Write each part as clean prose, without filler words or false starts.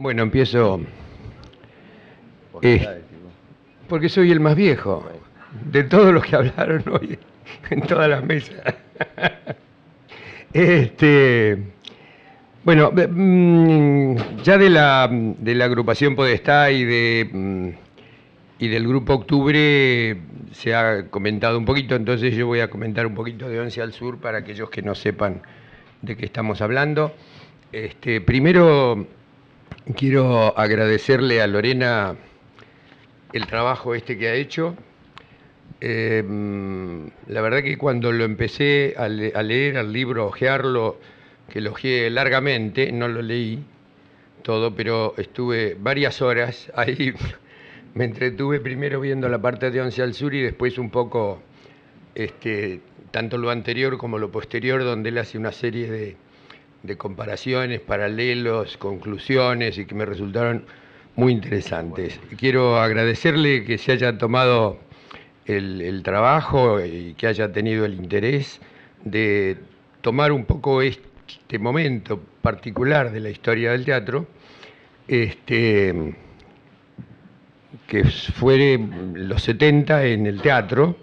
Bueno, empiezo ¿Por qué eh, edades, tipo? porque soy el más viejo Bueno, de todos los que hablaron hoy en todas las mesas. Este, bueno, ya de la agrupación Podestá y del Grupo Octubre se ha comentado un poquito, entonces yo voy a comentar un poquito de Once al Sur para aquellos que no sepan de qué estamos hablando. Primero quiero agradecerle a Lorena el trabajo que ha hecho. La verdad que cuando lo empecé a leer al libro, a ojearlo, que lo ojeé largamente, no lo leí todo, pero estuve varias horas ahí. Me entretuve primero viendo la parte de Once al Sur y después un poco, tanto lo anterior como lo posterior, donde él hace una serie de comparaciones, paralelos, conclusiones y que me resultaron muy interesantes. Quiero agradecerle que se haya tomado el trabajo y que haya tenido el interés de tomar un poco este momento particular de la historia del teatro, que fue los 70 en el teatro,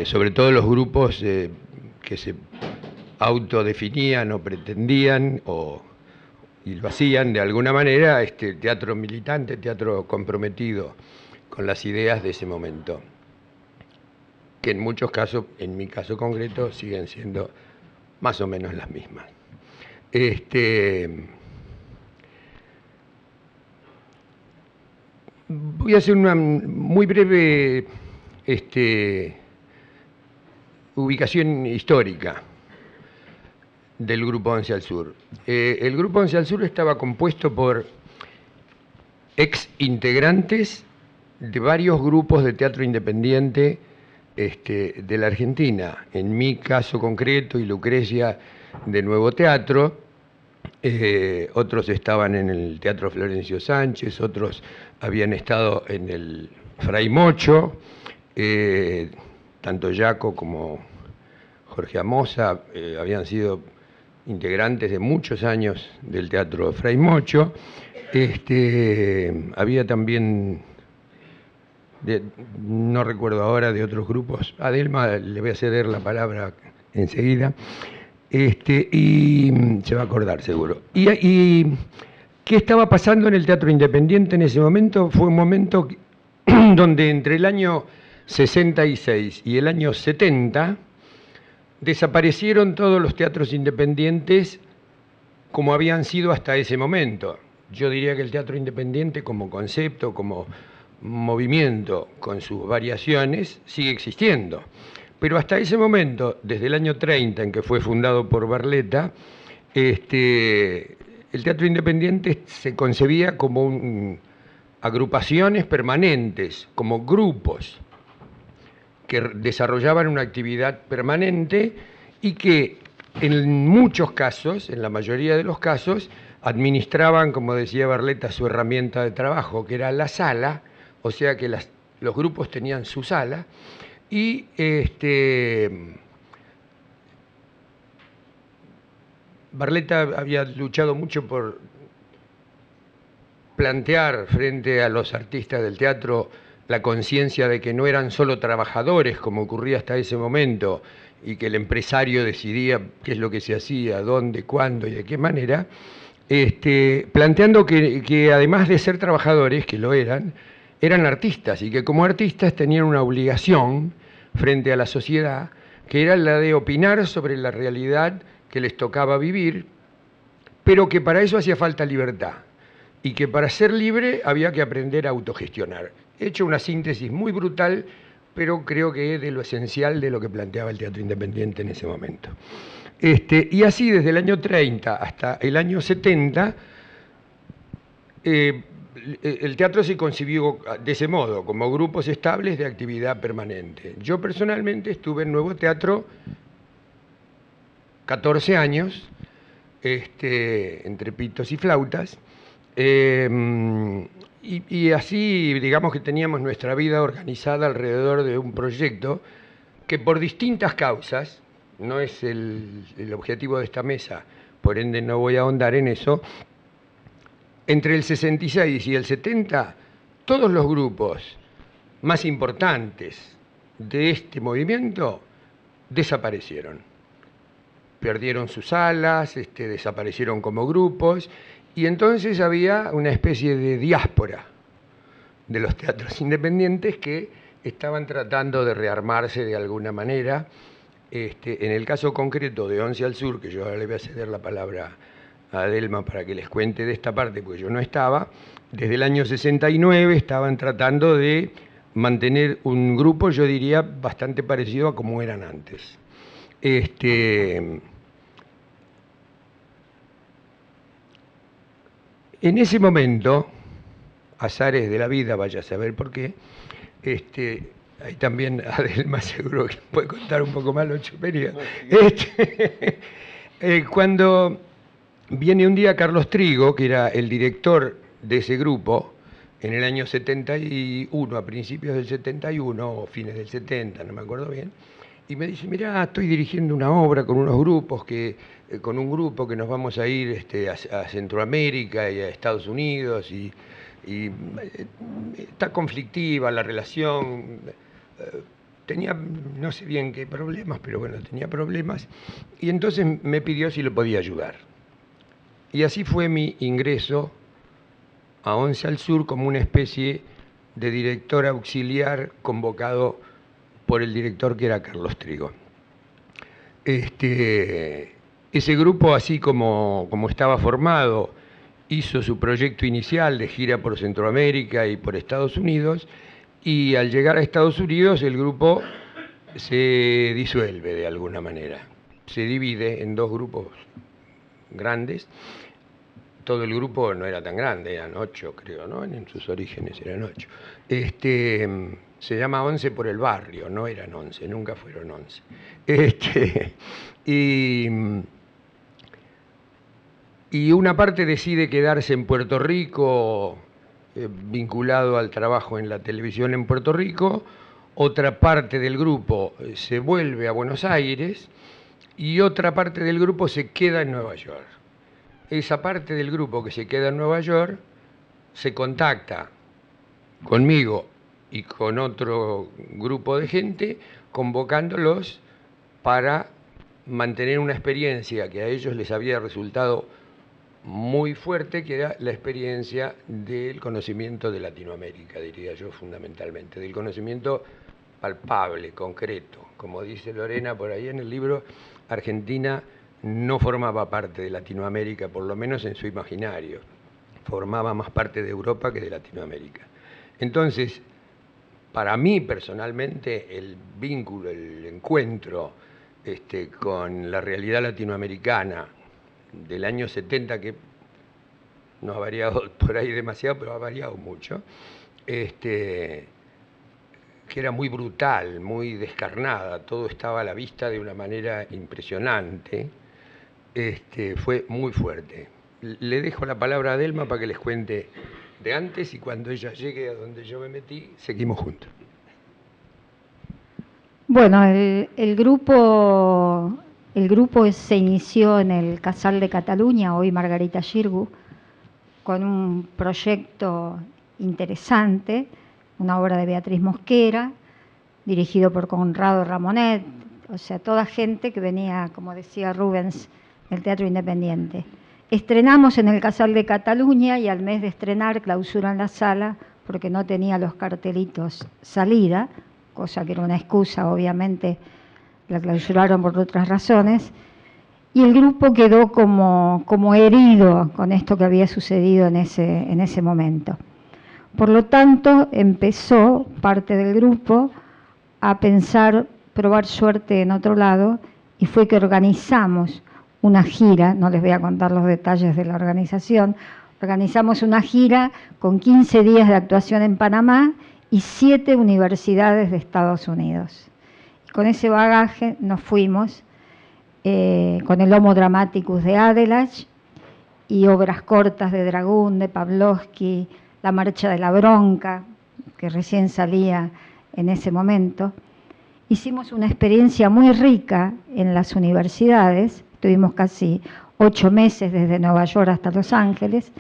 sobre todo los grupos que se autodefinían o pretendían y lo hacían de alguna manera, teatro militante, teatro comprometido con las ideas de ese momento, que en muchos casos, en mi caso concreto, siguen siendo más o menos las mismas. Voy a hacer una muy breve ubicación histórica del Grupo Once al Sur. El Grupo Once al Sur estaba compuesto por ex integrantes de varios grupos de teatro independiente de la Argentina. En mi caso concreto, y Lucrecia de Nuevo Teatro, otros estaban en el Teatro Florencio Sánchez, otros habían estado en el Fray Mocho, tanto Yaco como Jorge Amosa habían sido integrantes de muchos años del Teatro Fray Mocho. Había también, no recuerdo ahora, de otros grupos. A Delma le voy a ceder la palabra enseguida, y se va a acordar seguro. Y ¿qué estaba pasando en el teatro independiente en ese momento? Fue un momento donde entre el año 66 y el año 70 desaparecieron todos los teatros independientes como habían sido hasta ese momento. Yo diría que el teatro independiente como concepto, como movimiento, con sus variaciones, sigue existiendo. Pero hasta ese momento, desde el año 30, en que fue fundado por Barletta, el teatro independiente se concebía como agrupaciones permanentes, como grupos que desarrollaban una actividad permanente y que en muchos casos, en la mayoría de los casos, administraban, como decía Barletta, su herramienta de trabajo, que era la sala, o sea que los grupos tenían su sala, y Barletta había luchado mucho por plantear frente a los artistas del teatro la conciencia de que no eran solo trabajadores, como ocurría hasta ese momento, y que el empresario decidía qué es lo que se hacía, dónde, cuándo y de qué manera, planteando que además de ser trabajadores, que lo eran artistas, y que como artistas tenían una obligación frente a la sociedad, que era la de opinar sobre la realidad que les tocaba vivir, pero que para eso hacía falta libertad, y que para ser libre había que aprender a autogestionar. He hecho una síntesis muy brutal, pero creo que es de lo esencial de lo que planteaba el teatro independiente en ese momento. Y así desde el año 30 hasta el año 70, el teatro se concibió de ese modo, como grupos estables de actividad permanente. Yo personalmente estuve en Nuevo Teatro 14 años, entre pitos y flautas, y así, digamos que teníamos nuestra vida organizada alrededor de un proyecto que por distintas causas, no es el objetivo de esta mesa, por ende no voy a ahondar en eso, entre el 66 y el 70, todos los grupos más importantes de este movimiento desaparecieron. Perdieron sus alas, desaparecieron como grupos, y entonces había una especie de diáspora de los teatros independientes que estaban tratando de rearmarse de alguna manera. En el caso concreto de Once al Sur, que yo ahora le voy a ceder la palabra a Adelma para que les cuente de esta parte, porque yo no estaba, desde el año 69 estaban tratando de mantener un grupo, yo diría, bastante parecido a como eran antes. En ese momento, azares de la vida, vaya a saber por qué, ahí también Adelma seguro que puede contar un poco más los chuperios. Cuando viene un día Carlos Trigo, que era el director de ese grupo, en el año 71, a principios del 71 o fines del 70, no me acuerdo bien, y me dice, mirá, estoy dirigiendo una obra con unos grupos con un grupo que nos vamos a ir a Centroamérica y a Estados Unidos, y está conflictiva la relación. Tenía no sé bien qué problemas, pero bueno, tenía problemas, y entonces me pidió si lo podía ayudar. Y así fue mi ingreso a Once al Sur como una especie de director auxiliar convocado por el director que era Carlos Trigo. Ese grupo, así como estaba formado, hizo su proyecto inicial de gira por Centroamérica y por Estados Unidos, y al llegar a Estados Unidos el grupo se disuelve de alguna manera. Se divide en dos grupos grandes. Todo el grupo no era tan grande, eran 8, creo, ¿no? En sus orígenes eran 8. Se llama Once por el barrio, no eran 11, nunca fueron 11. Y una parte decide quedarse en Puerto Rico, vinculado al trabajo en la televisión en Puerto Rico. Otra parte del grupo se vuelve a Buenos Aires y otra parte del grupo se queda en Nueva York. Esa parte del grupo que se queda en Nueva York se contacta conmigo y con otro grupo de gente, convocándolos para mantener una experiencia que a ellos les había resultado muy fuerte, que era la experiencia del conocimiento de Latinoamérica, diría yo fundamentalmente, del conocimiento palpable, concreto. Como dice Lorena por ahí en el libro, Argentina no formaba parte de Latinoamérica, por lo menos en su imaginario. Formaba más parte de Europa que de Latinoamérica. Entonces, para mí personalmente, el vínculo, el encuentro con la realidad latinoamericana del año 70, que no ha variado por ahí demasiado, pero ha variado mucho, que era muy brutal, muy descarnada, todo estaba a la vista de una manera impresionante, fue muy fuerte. Le dejo la palabra a Adelma para que les cuente de antes, y cuando ella llegue a donde yo me metí, seguimos juntos. Bueno, el grupo se inició en el Casal de Cataluña, hoy Margarita Xirgu, con un proyecto interesante, una obra de Beatriz Mosquera, dirigido por Conrado Ramonet, o sea, toda gente que venía, como decía Rubens, del teatro independiente. Estrenamos en el Casal de Cataluña y al mes de estrenar clausuran la sala porque no tenía los cartelitos salida, cosa que era una excusa, obviamente la clausuraron por otras razones, y el grupo quedó como herido con esto que había sucedido en ese momento. Por lo tanto, empezó parte del grupo a pensar, probar suerte en otro lado, y fue que organizamos una gira, no les voy a contar los detalles de la organización, organizamos una gira con 15 días de actuación en Panamá y 7 universidades de Estados Unidos. Y con ese bagaje nos fuimos con el Homo Dramaticus de Adelach y obras cortas de Dragún, de Pavlovsky, La Marcha de la Bronca, que recién salía en ese momento. Hicimos una experiencia muy rica en las universidades, tuvimos casi 8 meses desde Nueva York hasta Los Ángeles,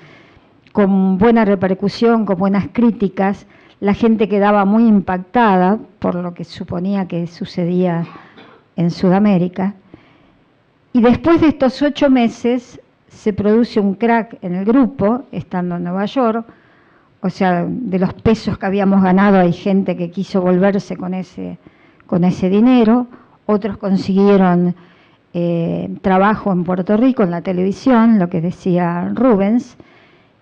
con buena repercusión, con buenas críticas. La gente quedaba muy impactada por lo que suponía que sucedía en Sudamérica. Y después de estos 8 meses se produce un crack en el grupo, estando en Nueva York. O sea, de los pesos que habíamos ganado hay gente que quiso volverse con ese dinero. Otros consiguieron trabajo en Puerto Rico, en la televisión, lo que decía Rubens.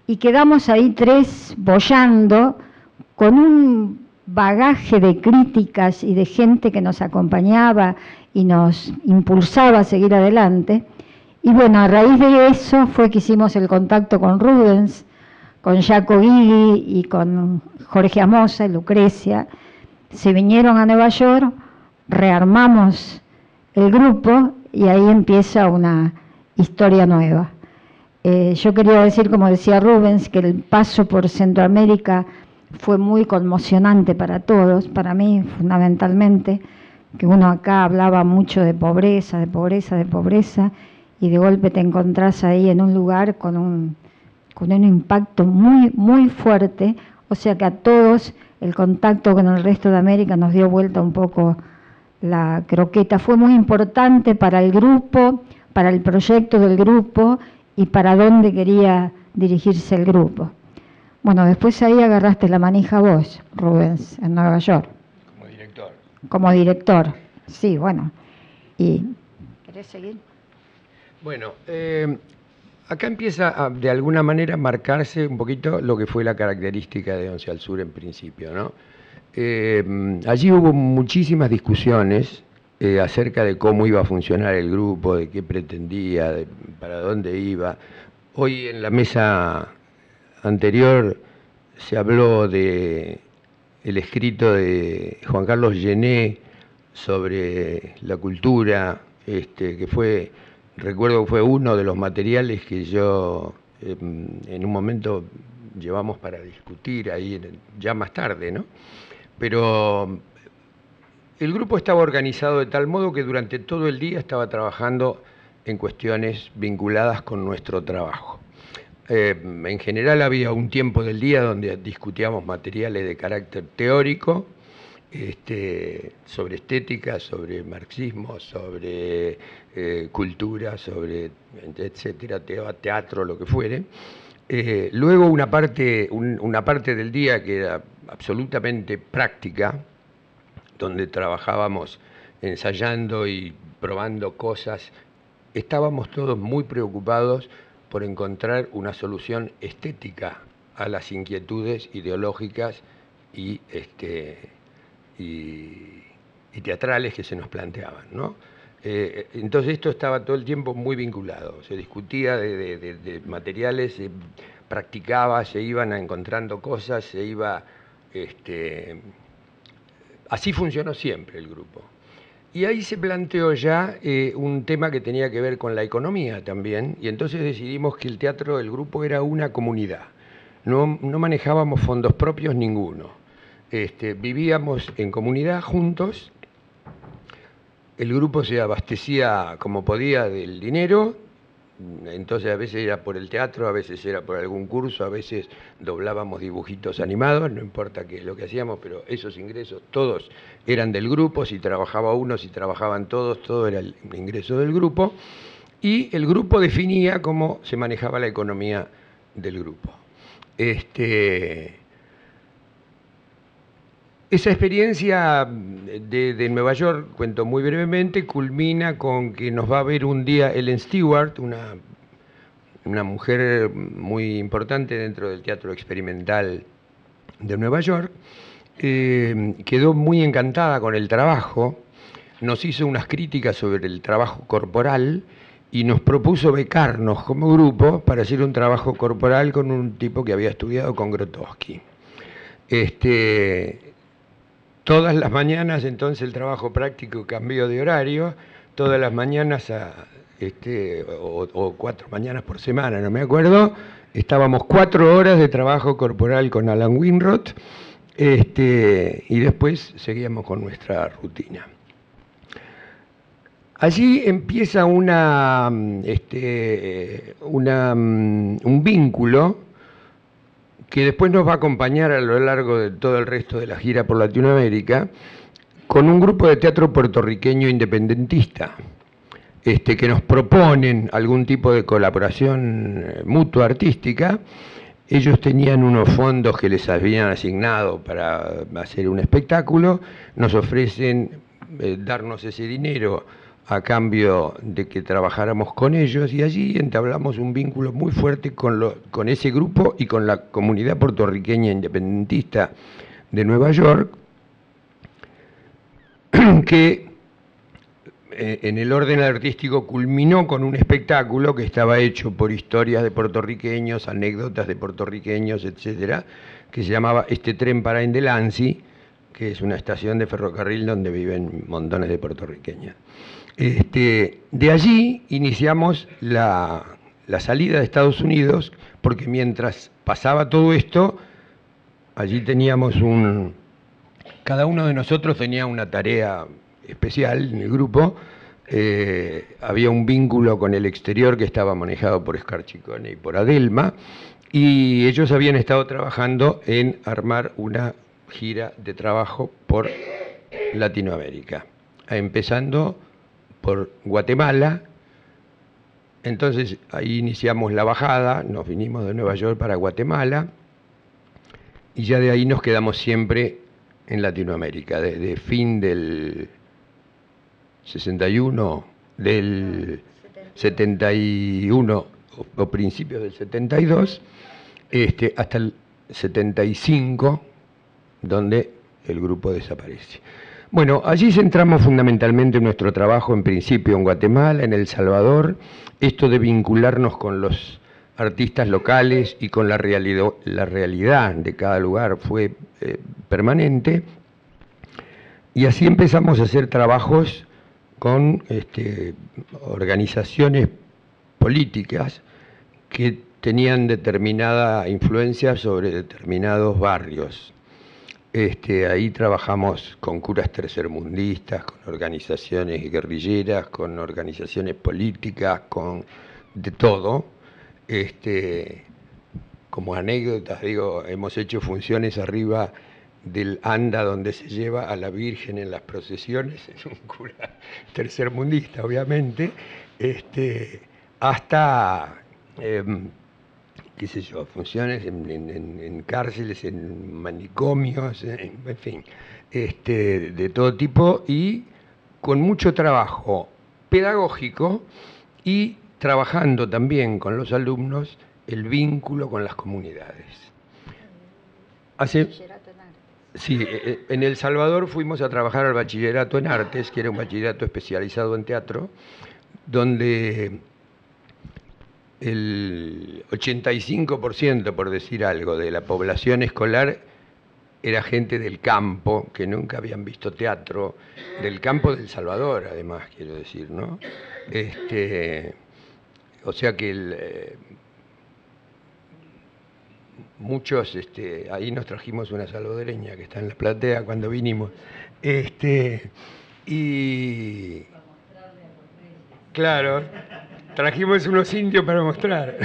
Y quedamos ahí 3 boyando con un bagaje de críticas y de gente que nos acompañaba y nos impulsaba a seguir adelante. Y bueno, a raíz de eso fue que hicimos el contacto con Rubens, con Jaco Guigui y con Jorge Amosa y Lucrecia. Se vinieron a Nueva York, rearmamos el grupo y ahí empieza una historia nueva. Yo quería decir, como decía Rubens, que el paso por Centroamérica fue muy conmocionante para todos, para mí fundamentalmente, que uno acá hablaba mucho de pobreza, de pobreza, de pobreza, y de golpe te encontrás ahí en un lugar con un impacto muy, muy fuerte. O sea que a todos el contacto con el resto de América nos dio vuelta un poco la croqueta. Fue muy importante para el grupo, para el proyecto del grupo y para dónde quería dirigirse el grupo. Bueno, después ahí agarraste la manija vos, Rubens, en Nueva York. Como director. Como director, sí, bueno. ¿Y querés seguir? Bueno, acá empieza de alguna manera a marcarse un poquito lo que fue la característica de Once al Sur en principio, ¿no? Allí hubo muchísimas discusiones acerca de cómo iba a funcionar el grupo, de qué pretendía, para dónde iba. Hoy en la mesa anterior se habló de el escrito de Juan Carlos Gené sobre la cultura, que fue, recuerdo que fue uno de los materiales que yo en un momento llevamos para discutir ahí, ya más tarde, ¿no? Pero el grupo estaba organizado de tal modo que durante todo el día estaba trabajando en cuestiones vinculadas con nuestro trabajo. En general había un tiempo del día donde discutíamos materiales de carácter teórico, sobre estética, sobre marxismo, sobre cultura, sobre etcétera, teatro, lo que fuere. Luego una parte del día que era absolutamente práctica, donde trabajábamos ensayando y probando cosas. Estábamos todos muy preocupados por encontrar una solución estética a las inquietudes ideológicas y teatrales que se nos planteaban, ¿no? Entonces esto estaba todo el tiempo muy vinculado, se discutía de materiales, se practicaba, se iban encontrando cosas, se iba... Así funcionó siempre el grupo. Y ahí se planteó ya un tema que tenía que ver con la economía también, y entonces decidimos que el teatro del grupo era una comunidad. No manejábamos fondos propios ninguno. Vivíamos en comunidad juntos, el grupo se abastecía como podía del dinero, entonces a veces era por el teatro, a veces era por algún curso, a veces doblábamos dibujitos animados, no importa qué es lo que hacíamos, pero esos ingresos todos eran del grupo, si trabajaba uno, si trabajaban todos, todo era el ingreso del grupo, y el grupo definía cómo se manejaba la economía del grupo. Esa experiencia de Nueva York, cuento muy brevemente, culmina con que nos va a ver un día Ellen Stewart, una mujer muy importante dentro del teatro experimental de Nueva York. Quedó muy encantada con el trabajo, nos hizo unas críticas sobre el trabajo corporal y nos propuso becarnos como grupo para hacer un trabajo corporal con un tipo que había estudiado con Grotowski. Todas las mañanas, entonces, el trabajo práctico cambió de horario, todas las mañanas, o 4 mañanas por semana, no me acuerdo, estábamos 4 horas de trabajo corporal con Alan Winroth, y después seguíamos con nuestra rutina. Allí empieza un vínculo que después nos va a acompañar a lo largo de todo el resto de la gira por Latinoamérica, con un grupo de teatro puertorriqueño independentista, que nos proponen algún tipo de colaboración mutua artística. Ellos tenían unos fondos que les habían asignado para hacer un espectáculo, nos ofrecen darnos ese dinero a cambio de que trabajáramos con ellos, y allí entablamos un vínculo muy fuerte con ese grupo y con la comunidad puertorriqueña independentista de Nueva York, que en el orden artístico culminó con un espectáculo que estaba hecho por historias de puertorriqueños, anécdotas de puertorriqueños, etcétera, que se llamaba Este tren para en Delancey, que es una estación de ferrocarril donde viven montones de puertorriqueños. De allí iniciamos la salida de Estados Unidos, porque mientras pasaba todo esto, allí teníamos cada uno de nosotros tenía una tarea especial en el grupo. Había un vínculo con el exterior que estaba manejado por Scarchicone y por Adelma, y ellos habían estado trabajando en armar una gira de trabajo por Latinoamérica, empezando por Guatemala. Entonces ahí iniciamos la bajada, nos vinimos de Nueva York para Guatemala, y ya de ahí nos quedamos siempre en Latinoamérica, desde fin del 61, del 71 o principios del 72, hasta el 75, donde el grupo desaparece. Bueno, allí centramos fundamentalmente nuestro trabajo, en principio en Guatemala, en El Salvador, esto de vincularnos con los artistas locales y con la realidad de cada lugar fue permanente, y así empezamos a hacer trabajos con organizaciones políticas que tenían determinada influencia sobre determinados barrios. Ahí trabajamos con curas tercermundistas, con organizaciones guerrilleras, con organizaciones políticas, con de todo. Como anécdotas, digo, hemos hecho funciones arriba del anda donde se lleva a la Virgen en las procesiones, es un cura tercermundista, obviamente, hasta, qué sé yo, funciones en cárceles, en manicomios, en fin, de todo tipo, y con mucho trabajo pedagógico y trabajando también con los alumnos el vínculo con las comunidades. Sí, en El Salvador fuimos a trabajar al bachillerato en artes, que era un bachillerato especializado en teatro, donde el 85%, por decir algo, de la población escolar era gente del campo, que nunca habían visto teatro, del campo de El Salvador, además, quiero decir, ¿no? O sea que muchos, ahí nos trajimos una salvadoreña que está en la platea cuando vinimos, y claro, trajimos unos indios para mostrar.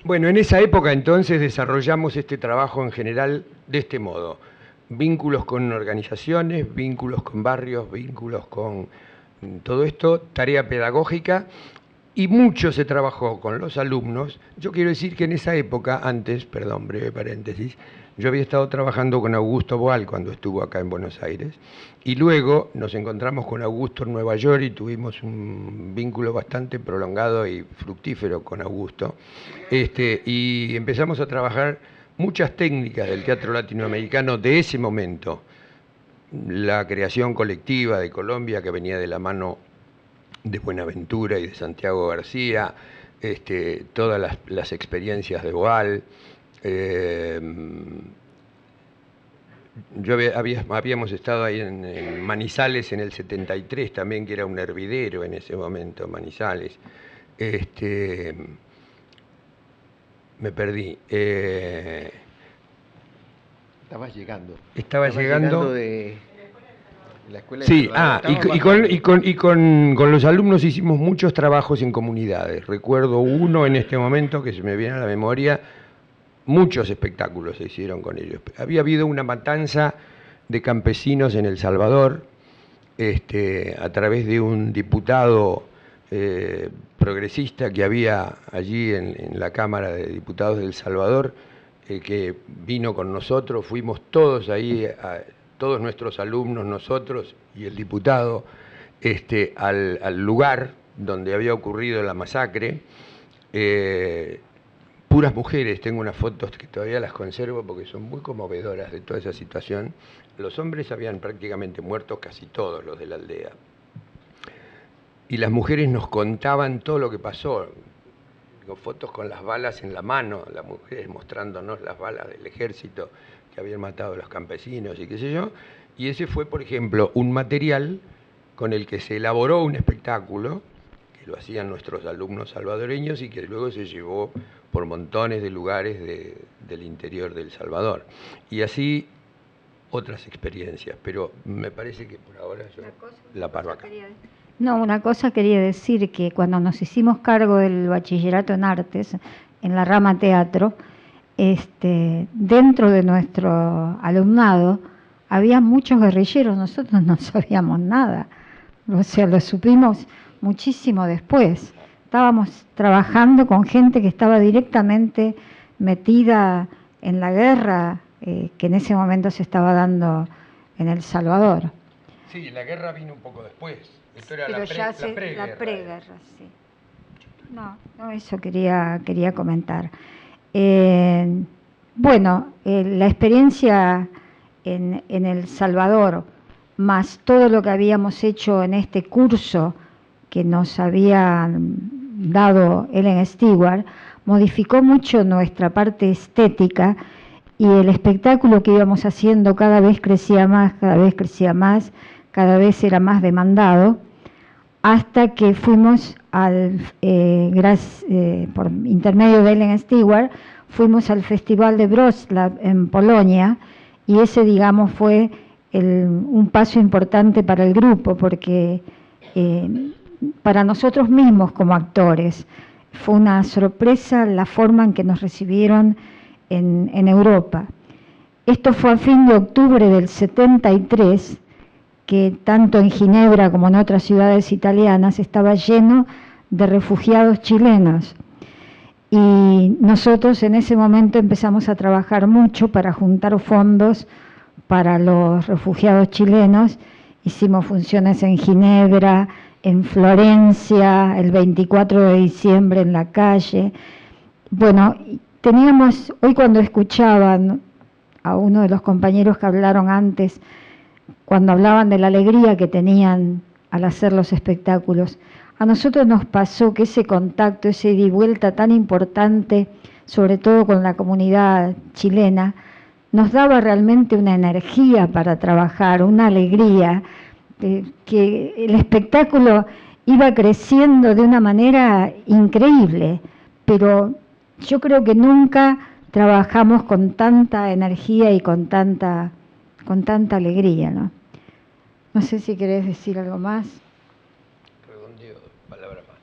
Bueno, en esa época entonces desarrollamos este trabajo en general de este modo: vínculos con organizaciones, vínculos con barrios, vínculos con todo esto, tarea pedagógica, y mucho se trabajó con los alumnos. Yo quiero decir que en esa época, antes, perdón, breve paréntesis, yo había estado trabajando con Augusto Boal cuando estuvo acá en Buenos Aires, y luego nos encontramos con Augusto en Nueva York y tuvimos un vínculo bastante prolongado y fructífero con Augusto, y empezamos a trabajar muchas técnicas del teatro latinoamericano de ese momento. La creación colectiva de Colombia, que venía de la mano de Buenaventura y de Santiago García, todas las experiencias de Boal. Habíamos estado ahí en Manizales en el 73 también, que era un hervidero en ese momento, Manizales. Me perdí. Estabas llegando. Estaba llegando de... La escuela de Sí, Salvador estaba y más con, grande. con los alumnos hicimos muchos trabajos en comunidades. Recuerdo uno en este momento que se me viene a la memoria, muchos espectáculos se hicieron con ellos. Había habido una matanza de campesinos en El Salvador, a través de un diputado progresista que había allí en la Cámara de Diputados de El Salvador, que vino con nosotros, fuimos todos ahí, todos nuestros alumnos, nosotros y el diputado, al lugar donde había ocurrido la masacre. Puras mujeres, tengo unas fotos que todavía las conservo porque son muy conmovedoras de toda esa situación. Los hombres habían prácticamente muerto, casi todos los de la aldea. Y las mujeres nos contaban todo lo que pasó, con fotos con las balas en la mano, las mujeres mostrándonos las balas del ejército que habían matado a los campesinos y qué sé yo. Y ese fue, por ejemplo, un material con el que se elaboró un espectáculo, que lo hacían nuestros alumnos salvadoreños y que luego se llevó por montones de lugares del interior de El Salvador. Y así otras experiencias, pero me parece que por ahora yo la paro acá. No, una cosa quería decir, que cuando nos hicimos cargo del bachillerato en artes, en la rama teatro, dentro de nuestro alumnado había muchos guerrilleros, nosotros no sabíamos nada, o sea, lo supimos muchísimo después. Estábamos trabajando con gente que estaba directamente metida en la guerra que en ese momento se estaba dando en El Salvador. Sí, la guerra vino un poco después. Esto era Pero la preguerra, sí. No, eso quería comentar. Bueno, la experiencia en El Salvador, más todo lo que habíamos hecho en este curso que nos había dado Ellen Stewart, modificó mucho nuestra parte estética, y el espectáculo que íbamos haciendo cada vez crecía más, cada vez era más demandado, hasta que fuimos por intermedio de Ellen Stewart, fuimos al Festival de Wrocław en Polonia, y ese, digamos, fue un paso importante para el grupo, porque para nosotros mismos como actores fue una sorpresa la forma en que nos recibieron en Europa. Esto fue a fin de octubre del 73, que tanto en Ginebra como en otras ciudades italianas estaba lleno de refugiados chilenos. Y nosotros en ese momento empezamos a trabajar mucho para juntar fondos para los refugiados chilenos. Hicimos funciones en Ginebra, en Florencia, el 24 de diciembre en la calle. Bueno, hoy cuando escuchaban a uno de los compañeros que hablaron antes, cuando hablaban de la alegría que tenían al hacer los espectáculos, a nosotros nos pasó que ese contacto, ese ida y vuelta tan importante, sobre todo con la comunidad chilena, nos daba realmente una energía para trabajar, una alegría, que el espectáculo iba creciendo de una manera increíble, pero yo creo que nunca trabajamos con tanta energía y con tanta alegría, ¿no? No sé si querés decir algo más. Redondeo, palabra más.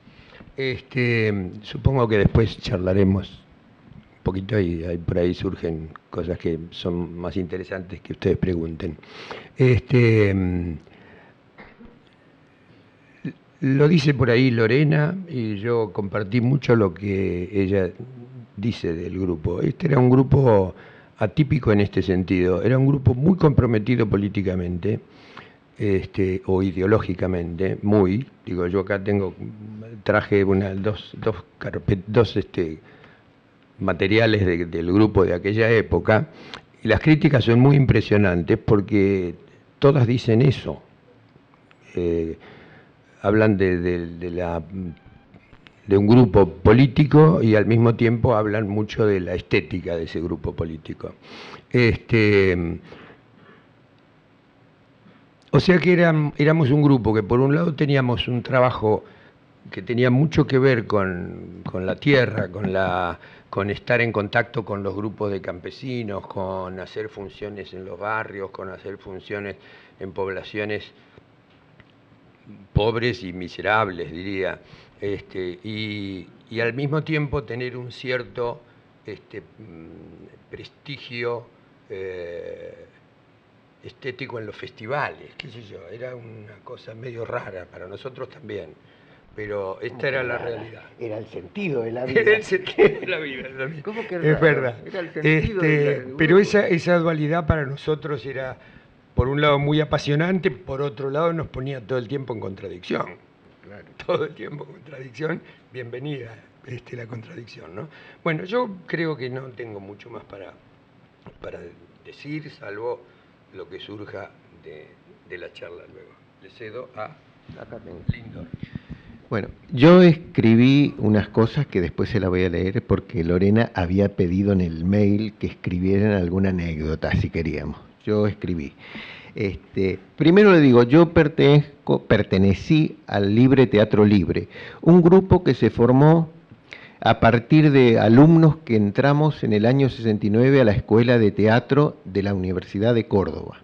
Supongo que después charlaremos un poquito y por ahí surgen cosas que son más interesantes que ustedes pregunten. Lo dice por ahí Lorena, y yo compartí mucho lo que ella dice del grupo. Este era un grupo atípico en este sentido, era un grupo muy comprometido políticamente, o ideológicamente, yo acá traje dos materiales del grupo de aquella época, y las críticas son muy impresionantes porque todas dicen eso. Hablan de un grupo político y al mismo tiempo hablan mucho de la estética de ese grupo político. O sea que éramos un grupo que por un lado teníamos un trabajo que tenía mucho que ver con la tierra, con estar en contacto con los grupos de campesinos, con hacer funciones en los barrios, con hacer funciones en poblaciones pobres y miserables, diría, y al mismo tiempo tener un cierto prestigio estético en los festivales, qué sé yo, era una cosa medio rara para nosotros también, pero esta era la realidad. Era el sentido de la vida. Era el sentido de la vida. ¿Cómo que es raro? verdad. Era el sentido de la... Pero esa dualidad para nosotros era, por un lado, muy apasionante, por otro lado nos ponía todo el tiempo en contradicción. Claro. Todo el tiempo en contradicción. Bienvenida la contradicción, ¿no? Bueno, yo creo que no tengo mucho más para decir, salvo lo que surja de la charla luego. Le cedo a Acá tengo. Lindor. Bueno, yo escribí unas cosas que después se las voy a leer porque Lorena había pedido en el mail que escribieran alguna anécdota, si queríamos. Yo escribí. Primero le digo, yo pertenecí al Libre Teatro Libre, un grupo que se formó a partir de alumnos que entramos en el año 69 a la Escuela de Teatro de la Universidad de Córdoba.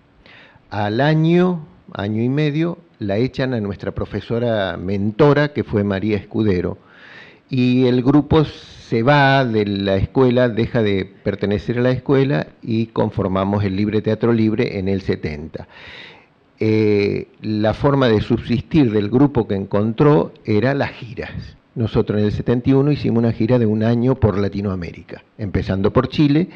Al año y medio, la echan a nuestra profesora mentora, que fue María Escudero, y el grupo se va de la escuela, deja de pertenecer a la escuela y conformamos el Libre Teatro Libre en el 70. La forma de subsistir del grupo que encontró era las giras. Nosotros en el 71 hicimos una gira de un año por Latinoamérica, empezando por Chile,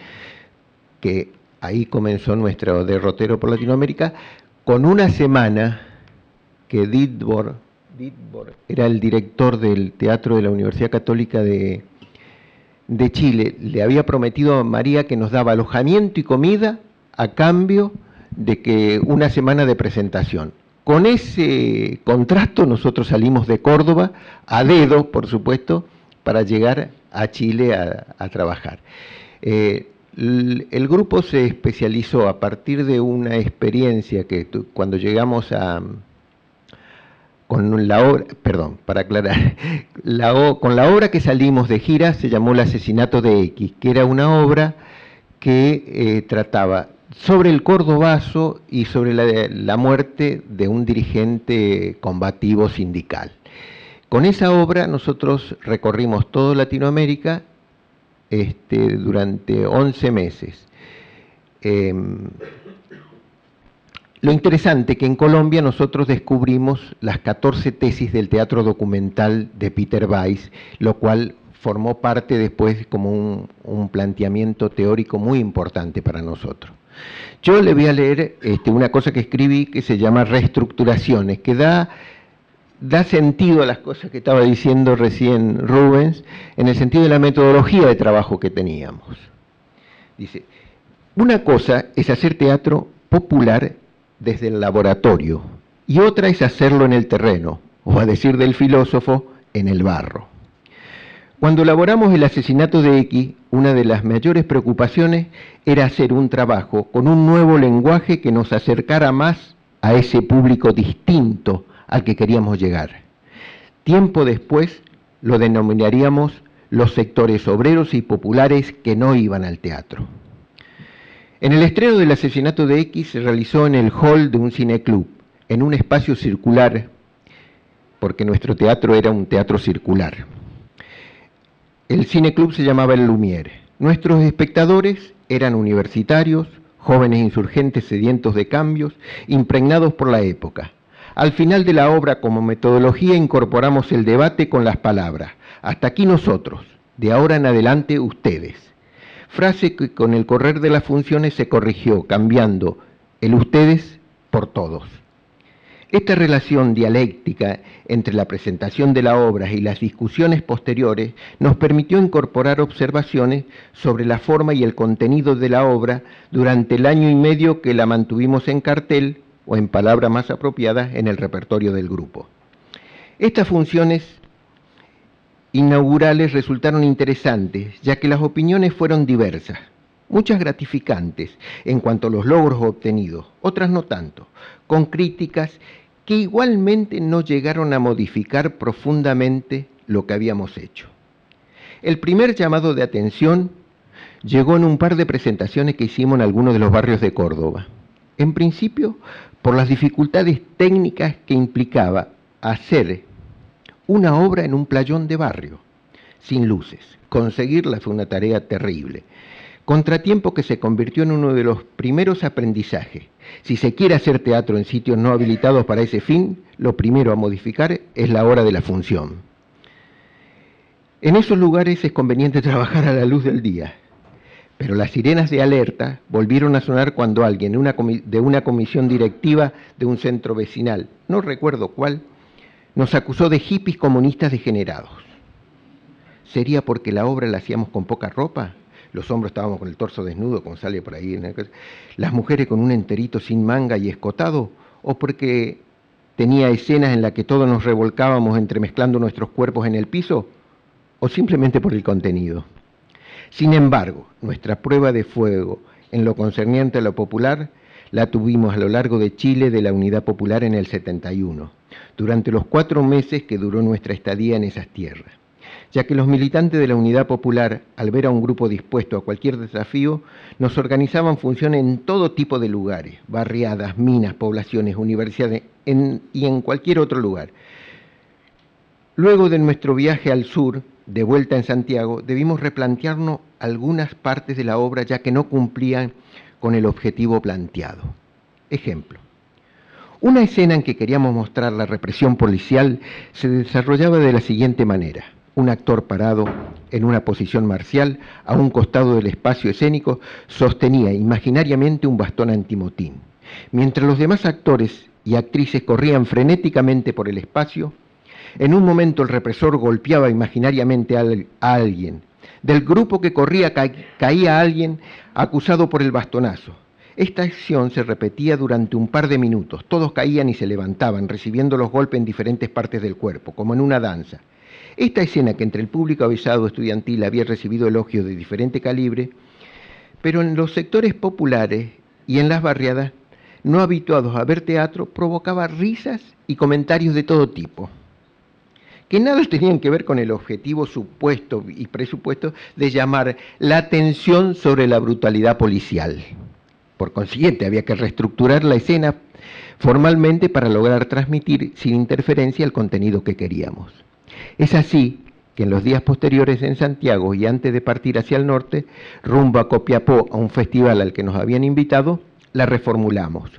que ahí comenzó nuestro derrotero por Latinoamérica, con una semana que Ditbor era el director del Teatro de la Universidad Católica de Chile, le había prometido a María que nos daba alojamiento y comida a cambio de que una semana de presentación. Con ese contrato nosotros salimos de Córdoba, a dedo, por supuesto, para llegar a Chile a trabajar. El grupo se especializó a partir de una experiencia que cuando llegamos con la obra, perdón, para aclarar, con la obra que salimos de gira se llamó El asesinato de X, que era una obra que trataba sobre el cordobazo y sobre la muerte de un dirigente combativo sindical. Con esa obra nosotros recorrimos toda Latinoamérica durante 11 meses. Lo interesante que en Colombia nosotros descubrimos las 14 tesis del teatro documental de Peter Weiss, lo cual formó parte después como un planteamiento teórico muy importante para nosotros. Yo le voy a leer una cosa que escribí que se llama Reestructuraciones, que da sentido a las cosas que estaba diciendo recién Rubens, en el sentido de la metodología de trabajo que teníamos. Dice, una cosa es hacer teatro popular desde el laboratorio, y otra es hacerlo en el terreno, o a decir del filósofo, en el barro. Cuando elaboramos El asesinato de X, una de las mayores preocupaciones era hacer un trabajo con un nuevo lenguaje que nos acercara más a ese público distinto al que queríamos llegar. Tiempo después lo denominaríamos los sectores obreros y populares que no iban al teatro. En el estreno del asesinato de X se realizó en el hall de un cineclub, en un espacio circular, porque nuestro teatro era un teatro circular. El cineclub se llamaba El Lumière. Nuestros espectadores eran universitarios, jóvenes insurgentes sedientos de cambios, impregnados por la época. Al final de la obra, como metodología, incorporamos el debate con las palabras. Hasta aquí nosotros, de ahora en adelante ustedes. Frase que con el correr de las funciones se corrigió, cambiando el ustedes por todos. Esta relación dialéctica entre la presentación de la obra y las discusiones posteriores nos permitió incorporar observaciones sobre la forma y el contenido de la obra durante el año y medio que la mantuvimos en cartel, o en palabras más apropiadas, en el repertorio del grupo. Estas funciones inaugurales resultaron interesantes, ya que las opiniones fueron diversas, muchas gratificantes en cuanto a los logros obtenidos, otras no tanto, con críticas que igualmente no llegaron a modificar profundamente lo que habíamos hecho. El primer llamado de atención llegó en un par de presentaciones que hicimos en algunos de los barrios de Córdoba. En principio, por las dificultades técnicas que implicaba hacer una obra en un playón de barrio, sin luces. Conseguirla fue una tarea terrible. Contratiempo que se convirtió en uno de los primeros aprendizajes. Si se quiere hacer teatro en sitios no habilitados para ese fin, lo primero a modificar es la hora de la función. En esos lugares es conveniente trabajar a la luz del día, pero las sirenas de alerta volvieron a sonar cuando alguien de una comisión directiva de un centro vecinal, no recuerdo cuál, nos acusó de hippies comunistas degenerados. ¿Sería porque la obra la hacíamos con poca ropa? Los hombres estábamos con el torso desnudo, como sale por ahí. Las mujeres con un enterito sin manga y escotado, o porque tenía escenas en las que todos nos revolcábamos entremezclando nuestros cuerpos en el piso, o simplemente por el contenido. Sin embargo, nuestra prueba de fuego en lo concerniente a lo popular la tuvimos a lo largo de Chile de la Unidad Popular en el 71, durante los 4 meses que duró nuestra estadía en esas tierras, ya que los militantes de la Unidad Popular, al ver a un grupo dispuesto a cualquier desafío, nos organizaban funciones en todo tipo de lugares, barriadas, minas, poblaciones, universidades y en cualquier otro lugar. Luego de nuestro viaje al sur, de vuelta en Santiago, debimos replantearnos algunas partes de la obra ya que no cumplían con el objetivo planteado. Ejemplo, una escena en que queríamos mostrar la represión policial se desarrollaba de la siguiente manera. Un actor parado en una posición marcial a un costado del espacio escénico sostenía imaginariamente un bastón antimotín. Mientras los demás actores y actrices corrían frenéticamente por el espacio, en un momento el represor golpeaba imaginariamente a alguien. Del grupo que corría caía alguien acusado por el bastonazo. Esta acción se repetía durante un par de minutos. Todos caían y se levantaban, recibiendo los golpes en diferentes partes del cuerpo, como en una danza. Esta escena que entre el público avisado estudiantil había recibido elogios de diferente calibre, pero en los sectores populares y en las barriadas, no habituados a ver teatro, provocaba risas y comentarios de todo tipo, que nada tenían que ver con el objetivo supuesto y presupuesto de llamar la atención sobre la brutalidad policial. Por consiguiente, había que reestructurar la escena formalmente para lograr transmitir sin interferencia el contenido que queríamos. Es así que en los días posteriores en Santiago y antes de partir hacia el norte, rumbo a Copiapó, a un festival al que nos habían invitado, la reformulamos.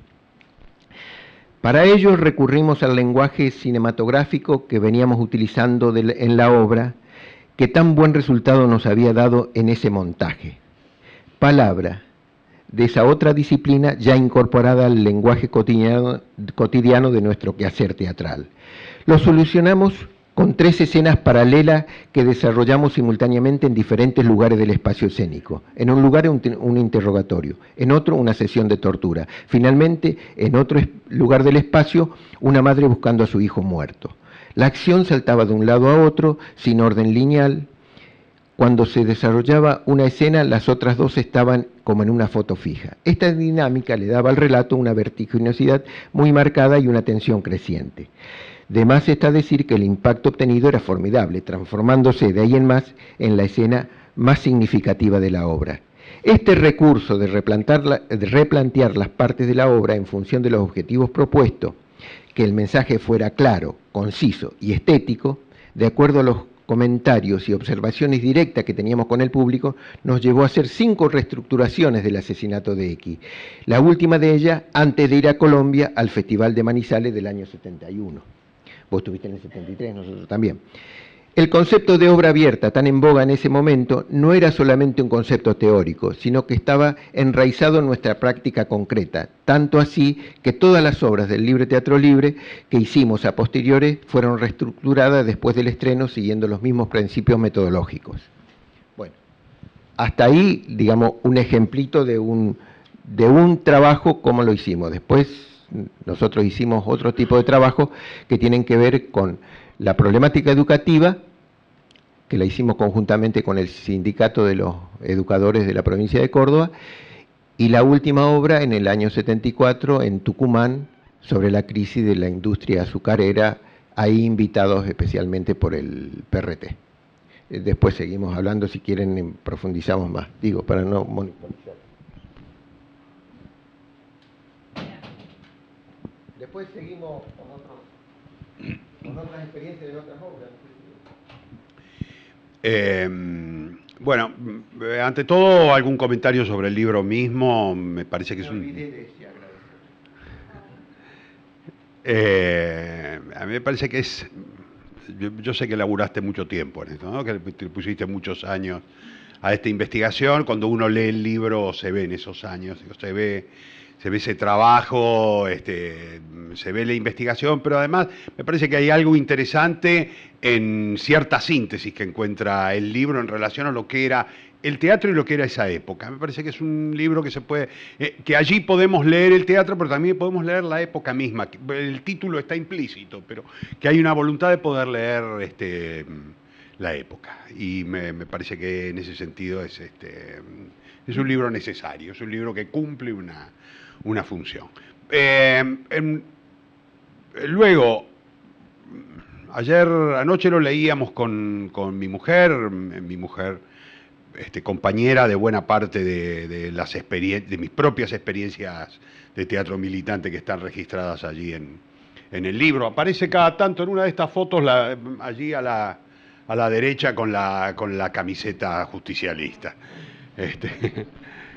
Para ello recurrimos al lenguaje cinematográfico que veníamos utilizando en la obra, que tan buen resultado nos había dado en ese montaje. Palabra de esa otra disciplina ya incorporada al lenguaje cotidiano de nuestro quehacer teatral. Lo solucionamos con 3 escenas paralelas que desarrollamos simultáneamente en diferentes lugares del espacio escénico. En un lugar un interrogatorio, en otro una sesión de tortura. Finalmente, en otro lugar del espacio, una madre buscando a su hijo muerto. La acción saltaba de un lado a otro, sin orden lineal. Cuando se desarrollaba una escena, las otras 2 estaban como en una foto fija. Esta dinámica le daba al relato una vertiginosidad muy marcada y una tensión creciente. De más está decir que el impacto obtenido era formidable, transformándose de ahí en más en la escena más significativa de la obra. Este recurso de replantear las partes de la obra en función de los objetivos propuestos, que el mensaje fuera claro, conciso y estético, de acuerdo a los comentarios y observaciones directas que teníamos con el público, nos llevó a hacer 5 reestructuraciones del asesinato de X. La última de ellas antes de ir a Colombia al Festival de Manizales del año 71. Vos estuviste en el 73, nosotros también. El concepto de obra abierta, tan en boga en ese momento, no era solamente un concepto teórico, sino que estaba enraizado en nuestra práctica concreta, tanto así que todas las obras del Libre Teatro Libre que hicimos a posteriores fueron reestructuradas después del estreno siguiendo los mismos principios metodológicos. Bueno, hasta ahí, digamos, un ejemplito de un trabajo como lo hicimos. Después nosotros hicimos otro tipo de trabajo que tienen que ver con la problemática educativa, que la hicimos conjuntamente con el Sindicato de los Educadores de la provincia de Córdoba, y la última obra en el año 74 en Tucumán sobre la crisis de la industria azucarera, ahí invitados especialmente por el PRT. Después seguimos hablando, si quieren profundizamos más, digo, para no monopolizar. Después seguimos con otras experiencias de otras obras. Bueno, ante todo, algún comentario sobre el libro mismo. Me parece que es un... a mí me parece que es... Yo sé que laburaste mucho tiempo en esto, ¿no? Que te pusiste muchos años a esta investigación. Cuando uno lee el libro se ve en esos años, se ve ese trabajo, se ve la investigación, pero además me parece que hay algo interesante en cierta síntesis que encuentra el libro en relación a lo que era el teatro y lo que era esa época. Me parece que es un libro que se puede, que allí podemos leer el teatro, pero también podemos leer la época misma. El título está implícito, pero que hay una voluntad de poder leer la época. Y me parece que en ese sentido es un libro necesario, es un libro que cumple una función. Luego, anoche lo leíamos con mi mujer compañera de buena parte de mis propias experiencias de teatro militante que están registradas allí en el libro. Aparece cada tanto en una de estas fotos allí a la derecha con la camiseta justicialista.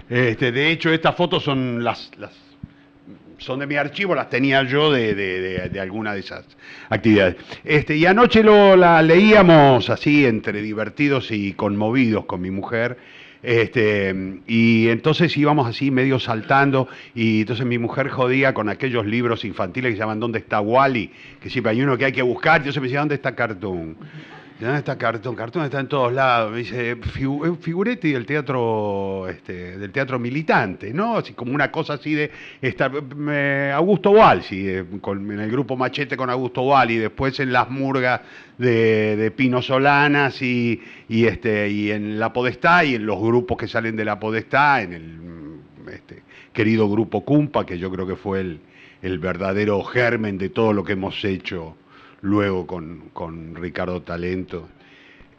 De hecho, estas fotos son son de mi archivo, las tenía yo de alguna de esas actividades. Y anoche la leíamos así, entre divertidos y conmovidos con mi mujer, y entonces íbamos así medio saltando, y entonces mi mujer jodía con aquellos libros infantiles que se llaman ¿Dónde está Wally? Que siempre hay uno que hay que buscar, y entonces me decía, ¿dónde está Cartoon? ¿Dónde está Cartoon? Cartoon está en todos lados. Me dice, figuretti del teatro militante, ¿no? Así como una cosa así de Augusto Walsi, en el grupo Machete con Augusto Walli, y después en las murgas de Pino Solanas y en La Podestá, y en los grupos que salen de La Podestá, en el querido grupo Cumpa, que yo creo que fue el verdadero germen de todo lo que hemos hecho luego con Ricardo Talento,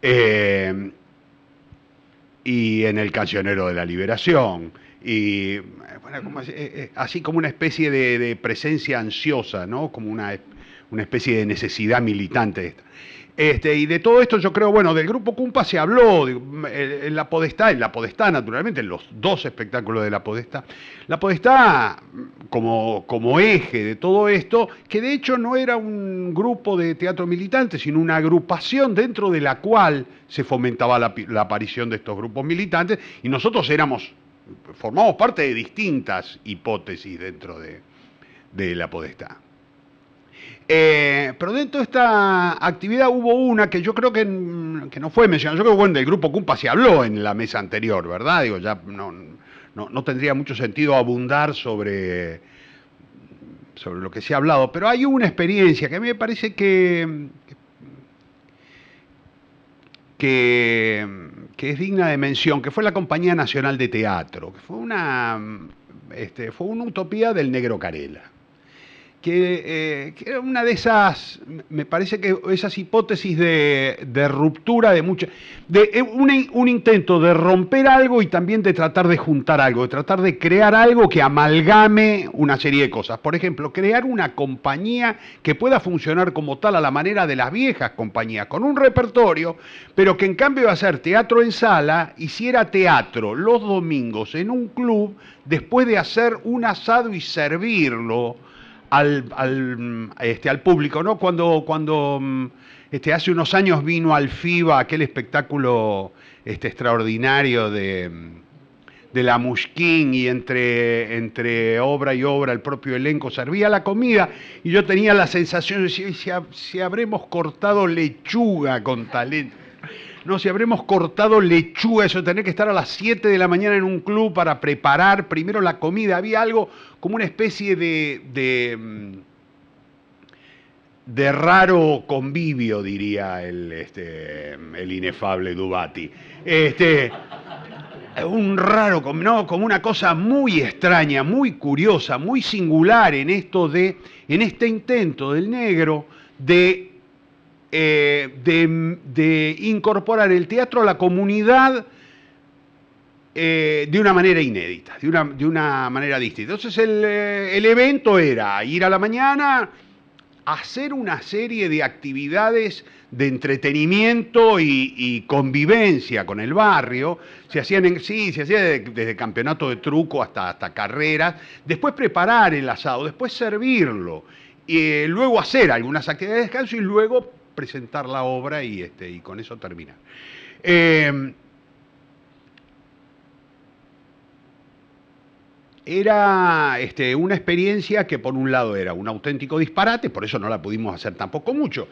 y en el Cancionero de la Liberación, y bueno, así como una especie de presencia ansiosa, ¿no? Como una especie de necesidad militante esta. Y de todo esto yo creo, bueno, del grupo Cumpa se habló, en La Podestá naturalmente, en los dos espectáculos de La Podestá como eje de todo esto, que de hecho no era un grupo de teatro militante, sino una agrupación dentro de la cual se fomentaba la aparición de estos grupos militantes, y nosotros formamos parte de distintas hipótesis dentro de La Podestá. Pero dentro de esta actividad hubo una que yo creo que no fue mencionada. Yo creo que bueno, del grupo Cumpa se habló en la mesa anterior, ¿verdad? Digo, ya no tendría mucho sentido abundar sobre lo que se ha hablado, pero hay una experiencia que a mí me parece que es digna de mención, que fue la Compañía Nacional de Teatro, que fue una utopía del Negro Carela. Que era una de esas, me parece que esas hipótesis de ruptura un intento de romper algo y también de tratar de juntar algo, de tratar de crear algo que amalgame una serie de cosas. Por ejemplo, crear una compañía que pueda funcionar como tal a la manera de las viejas compañías, con un repertorio, pero que en cambio de hacer teatro en sala, hiciera teatro los domingos en un club, después de hacer un asado y servirlo al público, ¿no? Cuando hace unos años vino al FIBA aquel espectáculo extraordinario de la Mushkin, y entre obra y obra el propio elenco servía la comida, y yo tenía la sensación de si habremos cortado lechuga con talento. No, si habremos cortado lechuga, eso de tener que estar a las 7 de la mañana en un club para preparar primero la comida. Había algo como una especie de raro convivio, diría el inefable Dubati. un raro, ¿no? Como una cosa muy extraña, muy curiosa, muy singular en este intento del negro de incorporar el teatro a la comunidad de una manera inédita, de una manera distinta. Entonces el evento era ir a la mañana, hacer una serie de actividades de entretenimiento y convivencia con el barrio. Se hacía desde campeonato de truco hasta carreras, después preparar el asado, después servirlo, y luego hacer algunas actividades de descanso y luego presentar la obra y con eso terminar. Era una experiencia que por un lado era un auténtico disparate, por eso no la pudimos hacer tampoco mucho.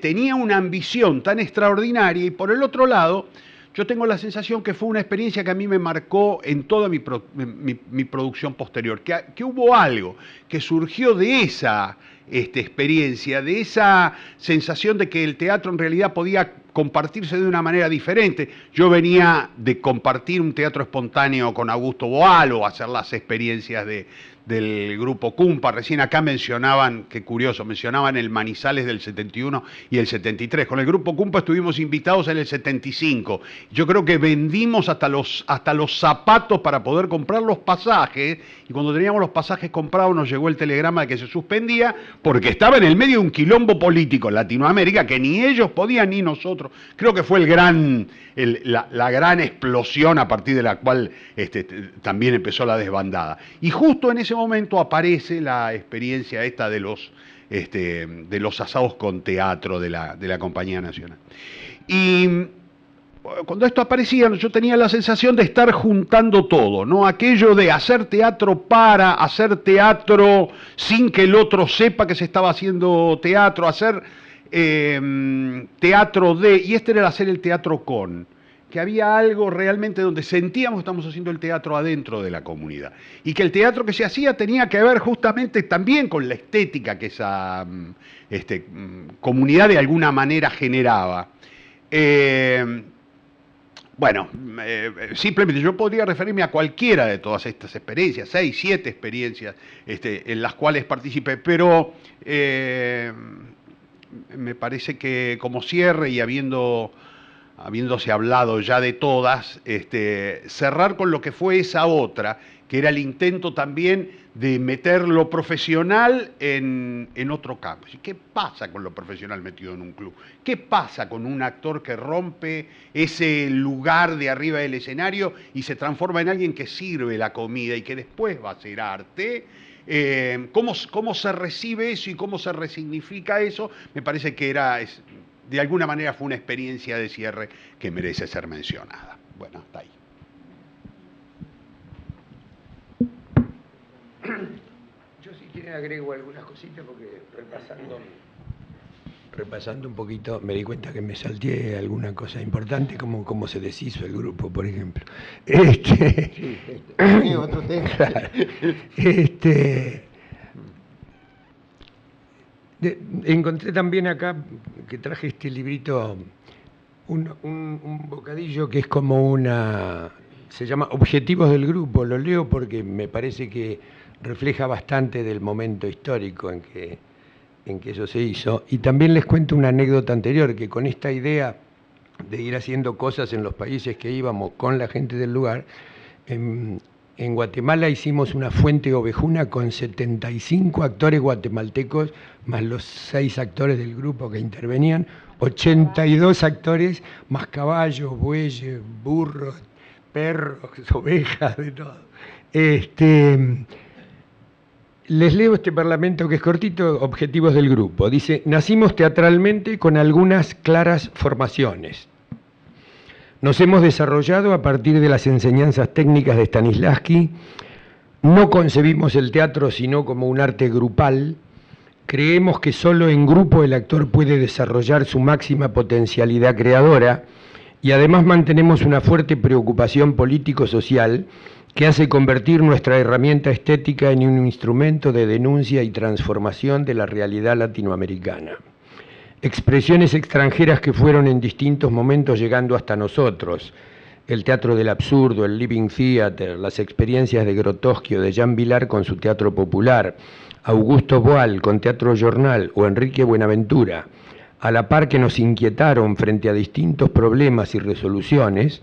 Tenía una ambición tan extraordinaria y por el otro lado, yo tengo la sensación que fue una experiencia que a mí me marcó en toda mi producción posterior, que hubo algo que surgió de esa experiencia, de esa sensación de que el teatro en realidad podía compartirse de una manera diferente. Yo venía de compartir un teatro espontáneo con Augusto Boal o hacer las experiencias del grupo Cumpa. Recién acá mencionaban, qué curioso, mencionaban el Manizales del 71 y el 73. Con el grupo Cumpa estuvimos invitados en el 75. Yo creo que vendimos hasta los zapatos para poder comprar los pasajes, y cuando teníamos los pasajes comprados nos llegó el telegrama de que se suspendía porque estaba en el medio de un quilombo político en Latinoamérica que ni ellos podían ni nosotros. Creo que fue la gran explosión a partir de la cual también empezó la desbandada. Y justo en ese momento aparece la experiencia esta de los asados con teatro de la Compañía Nacional. Y cuando esto aparecía, yo tenía la sensación de estar juntando todo, ¿no? Aquello de hacer teatro para hacer teatro sin que el otro sepa que se estaba haciendo teatro, hacer teatro y este era el hacer el teatro con, que había algo realmente donde sentíamos que estamos haciendo el teatro adentro de la comunidad, y que el teatro que se hacía tenía que ver justamente también con la estética que esa comunidad de alguna manera generaba. Simplemente yo podría referirme a cualquiera de todas estas experiencias, 6, 7 experiencias en las cuales participé, pero me parece que como cierre y habiéndose hablado ya de todas, cerrar con lo que fue esa otra, que era el intento también de meter lo profesional en otro campo. ¿Qué pasa con lo profesional metido en un club? ¿Qué pasa con un actor que rompe ese lugar de arriba del escenario y se transforma en alguien que sirve la comida y que después va a hacer arte? ¿Cómo se recibe eso y cómo se resignifica eso? Me parece que de alguna manera fue una experiencia de cierre que merece ser mencionada. Bueno, hasta ahí. Yo si quieren agrego algunas cositas porque repasando un poquito me di cuenta que me salteé alguna cosa importante, como cómo se deshizo el grupo, por ejemplo. Otro tema. Claro. Encontré también acá, que traje este librito, un bocadillo que es como se llama Objetivos del Grupo. Lo leo porque me parece que refleja bastante del momento histórico en que eso se hizo. Y también les cuento una anécdota anterior, que con esta idea de ir haciendo cosas en los países que íbamos con la gente del lugar, en Guatemala hicimos una fuente ovejuna con 75 actores guatemaltecos, más los 6 actores del grupo que intervenían, 82 actores, más caballos, bueyes, burros, perros, ovejas, de todo. Les leo este parlamento que es cortito, Objetivos del Grupo. Dice: nacimos teatralmente con algunas claras formaciones. Nos hemos desarrollado a partir de las enseñanzas técnicas de Stanislavski. No concebimos el teatro sino como un arte grupal. Creemos que solo en grupo el actor puede desarrollar su máxima potencialidad creadora, y además mantenemos una fuerte preocupación político-social que hace convertir nuestra herramienta estética en un instrumento de denuncia y transformación de la realidad latinoamericana. Expresiones extranjeras que fueron en distintos momentos llegando hasta nosotros, el teatro del absurdo, el living theater, las experiencias de Grotowski o de Jean Vilar con su teatro popular, Augusto Boal con Teatro Jornal o Enrique Buenaventura, a la par que nos inquietaron frente a distintos problemas y resoluciones,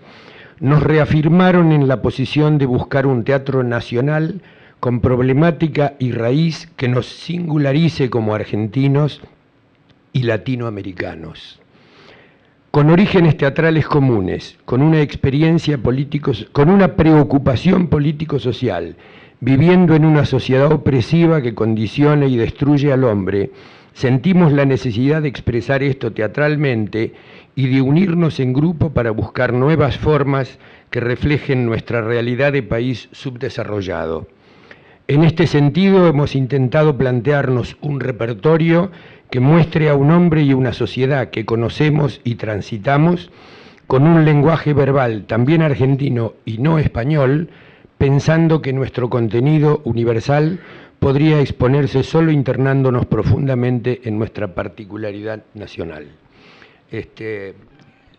nos reafirmaron en la posición de buscar un teatro nacional con problemática y raíz que nos singularice como argentinos y latinoamericanos. Con orígenes teatrales comunes, con una experiencia con una preocupación político-social, viviendo en una sociedad opresiva que condiciona y destruye al hombre, sentimos la necesidad de expresar esto teatralmente y de unirnos en grupo para buscar nuevas formas que reflejen nuestra realidad de país subdesarrollado. En este sentido, hemos intentado plantearnos un repertorio que muestre a un hombre y una sociedad que conocemos y transitamos con un lenguaje verbal también argentino y no español, pensando que nuestro contenido universal podría exponerse solo internándonos profundamente en nuestra particularidad nacional.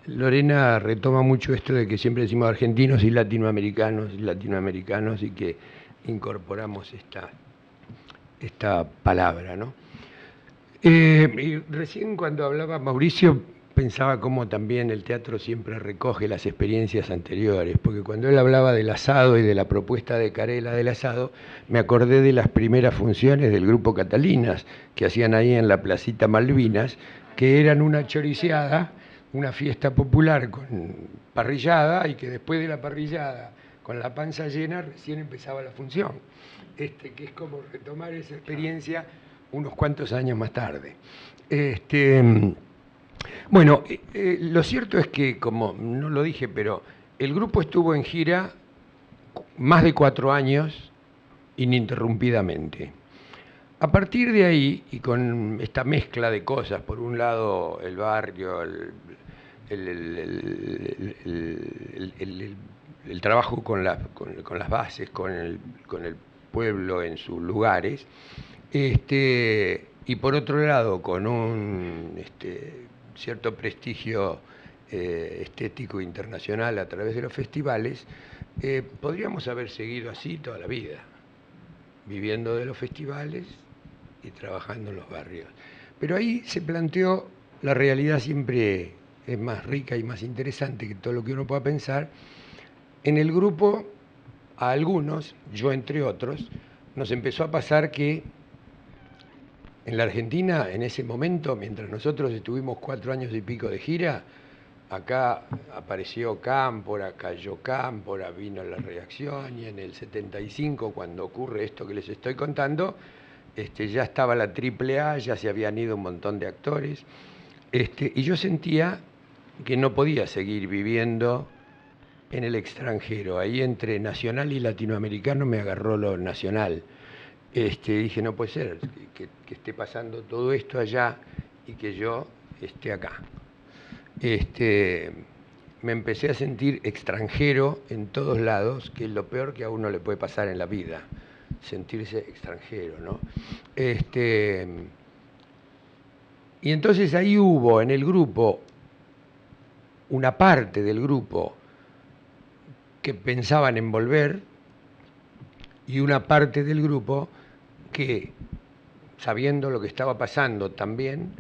Lorena retoma mucho esto de que siempre decimos argentinos y latinoamericanos y que incorporamos esta palabra, ¿no? Y recién cuando hablaba Mauricio pensaba cómo también el teatro siempre recoge las experiencias anteriores, porque cuando él hablaba del asado y de la propuesta de Carela del asado, me acordé de las primeras funciones del grupo Catalinas que hacían ahí en la Placita Malvinas, que eran una choriceada, una fiesta popular con parrillada, y que después de la parrillada, con la panza llena, recién empezaba la función. Que es como retomar esa experiencia unos cuantos años más tarde. Bueno, lo cierto es que, como no lo dije, pero el grupo estuvo en gira más de 4 años ininterrumpidamente. A partir de ahí, y con esta mezcla de cosas, por un lado el barrio, el trabajo con las bases, con el pueblo en sus lugares, y por otro lado con un cierto prestigio estético internacional a través de los festivales, podríamos haber seguido así toda la vida, viviendo de los festivales y trabajando en los barrios. Pero ahí se planteó, la realidad siempre es más rica y más interesante que todo lo que uno pueda pensar. En el grupo, a algunos, yo entre otros, nos empezó a pasar que en la Argentina, en ese momento, mientras nosotros estuvimos 4 años y pico de gira, acá apareció Cámpora, cayó Cámpora, vino la reacción, y en el 75, cuando ocurre esto que les estoy contando, ya estaba la AAA, ya se habían ido un montón de actores, y yo sentía que no podía seguir viviendo en el extranjero. Ahí entre nacional y latinoamericano me agarró lo nacional. Dije, no puede ser que esté pasando todo esto allá y que yo esté acá. Me empecé a sentir extranjero en todos lados, que es lo peor que a uno le puede pasar en la vida, sentirse extranjero, ¿no? Y entonces ahí hubo en el grupo una parte del grupo que pensaban en volver y una parte del grupo que, sabiendo lo que estaba pasando también,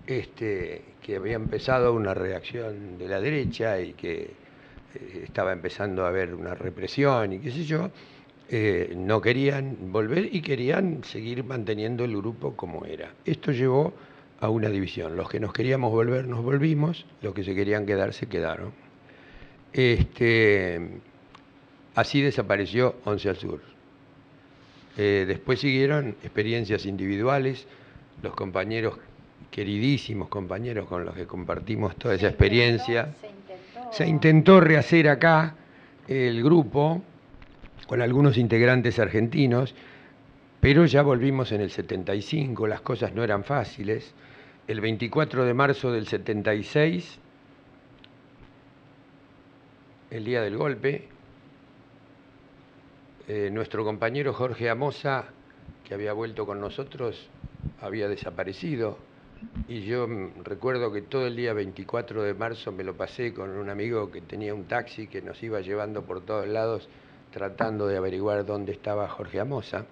que había empezado una reacción de la derecha y que estaba empezando a haber una represión y qué sé yo, no querían volver y querían seguir manteniendo el grupo como era. Esto llevó a una división. Los que nos queríamos volver nos volvimos, los que se querían quedar se quedaron. Así desapareció Once al Sur. Después siguieron experiencias individuales, los compañeros, queridísimos compañeros con los que compartimos toda esa experiencia. Se intentó rehacer acá el grupo con algunos integrantes argentinos, pero ya volvimos en el 75, las cosas no eran fáciles. El 24 de marzo del 76, el día del golpe, nuestro compañero Jorge Amosa, que había vuelto con nosotros, había desaparecido Y yo recuerdo que todo el día 24 de marzo me lo pasé con un amigo que tenía un taxi que nos iba llevando por todos lados tratando de averiguar dónde estaba Jorge Amosa.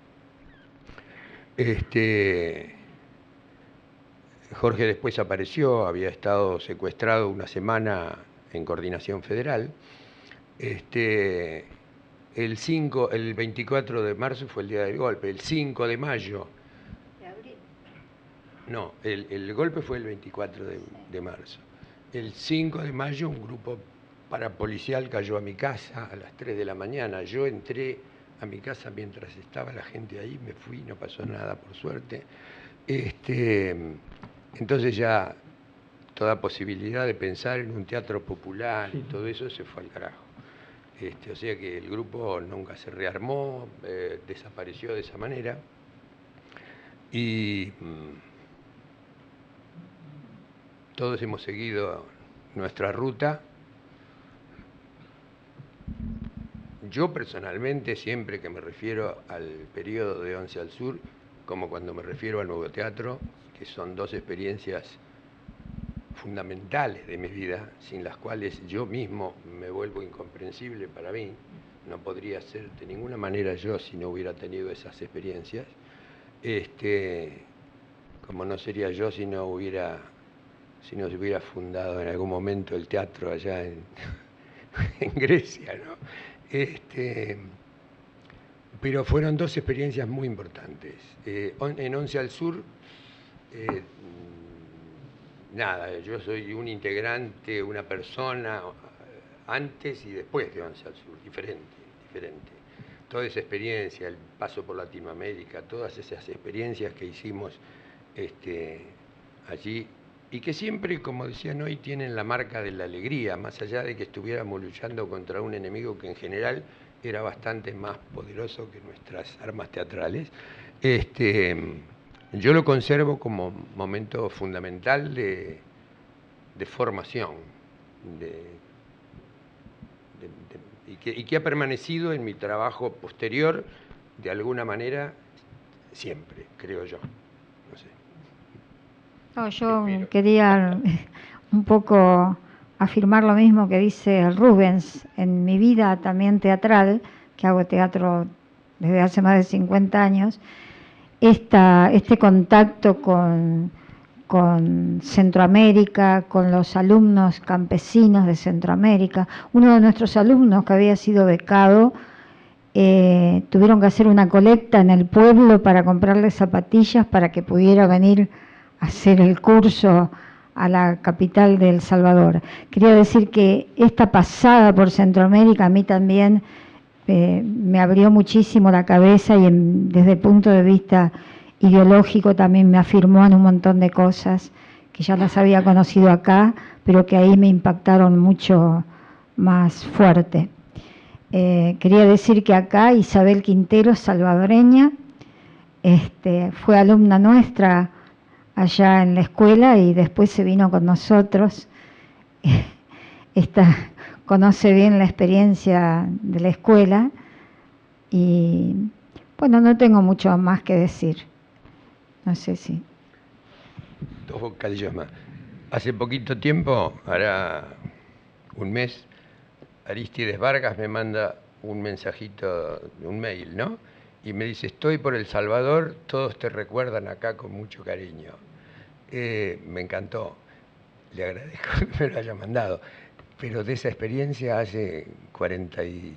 Jorge después apareció, había estado secuestrado una semana en Coordinación Federal. El 24 de marzo fue el día del golpe. El 5 de mayo... No, el golpe fue el 24 de marzo. El 5 de mayo un grupo parapolicial cayó a mi casa a las 3 de la mañana. Yo entré a mi casa mientras estaba la gente ahí, me fui, no pasó nada por suerte. Entonces ya toda posibilidad de pensar en un teatro popular y todo eso se fue al carajo. O sea que el grupo nunca se rearmó, desapareció de esa manera. Y todos hemos seguido nuestra ruta. Yo personalmente, siempre que me refiero al periodo de Once al Sur, como cuando me refiero al Nuevo Teatro, que son dos experiencias fundamentales de mi vida, sin las cuales yo mismo me vuelvo incomprensible para mí, no podría ser de ninguna manera yo si no hubiera tenido esas experiencias, como no sería yo si no se hubiera fundado en algún momento el teatro allá en Grecia, ¿no? Pero fueron dos experiencias muy importantes. En Once al Sur, nada, yo soy un integrante, una persona antes y después de Once al Sur, diferente. Toda esa experiencia, el paso por Latinoamérica, todas esas experiencias que hicimos allí, y que siempre, como decían hoy, tienen la marca de la alegría, más allá de que estuviéramos luchando contra un enemigo que en general era bastante más poderoso que nuestras armas teatrales. Yo lo conservo como momento fundamental de formación, y que ha permanecido en mi trabajo posterior, de alguna manera, siempre, creo yo. No sé. No, yo quería un poco afirmar lo mismo que dice Rubens. En mi vida también teatral, que hago teatro desde hace más de 50 años, este contacto con Centroamérica, con los alumnos campesinos de Centroamérica. Uno de nuestros alumnos que había sido becado, tuvieron que hacer una colecta en el pueblo para comprarle zapatillas para que pudiera venir hacer el curso a la capital de El Salvador. Quería decir que esta pasada por Centroamérica a mí también me abrió muchísimo la cabeza y desde el punto de vista ideológico también me afirmó en un montón de cosas que ya las había conocido acá, pero que ahí me impactaron mucho más fuerte. Quería decir que acá Isabel Quintero, salvadoreña, fue alumna nuestra allá en la escuela y después se vino con nosotros. Conoce bien la experiencia de la escuela y bueno, no tengo mucho más que decir. No sé si... Dos bocadillos más. Hace poquito tiempo, hará un mes, Aristides Vargas me manda un mensajito, un mail, ¿no? Y me dice, estoy por El Salvador, todos te recuerdan acá con mucho cariño. Me encantó, le agradezco que me lo haya mandado, pero de esa experiencia hace 40 y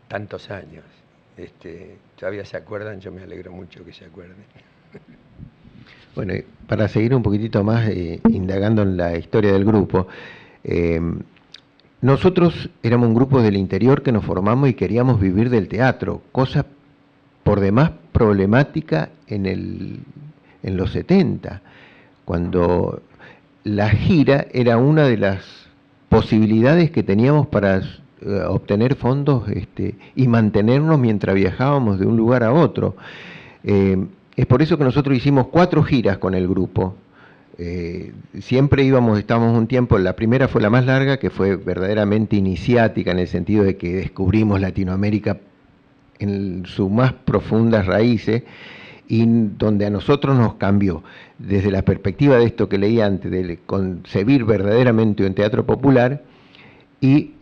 tantos años. Todavía se acuerdan, yo me alegro mucho que se acuerden. Bueno, para seguir un poquitito más indagando en la historia del grupo, nosotros éramos un grupo del interior que nos formamos y queríamos vivir del teatro, cosa por demás problemática en los 70, cuando la gira era una de las posibilidades que teníamos para obtener fondos y mantenernos mientras viajábamos de un lugar a otro. Es por eso que nosotros hicimos 4 giras con el grupo. Siempre estábamos un tiempo, la primera fue la más larga, que fue verdaderamente iniciática en el sentido de que descubrimos Latinoamérica en sus más profundas raíces, y donde a nosotros nos cambió, desde la perspectiva de esto que leí antes, de concebir verdaderamente un teatro popular, y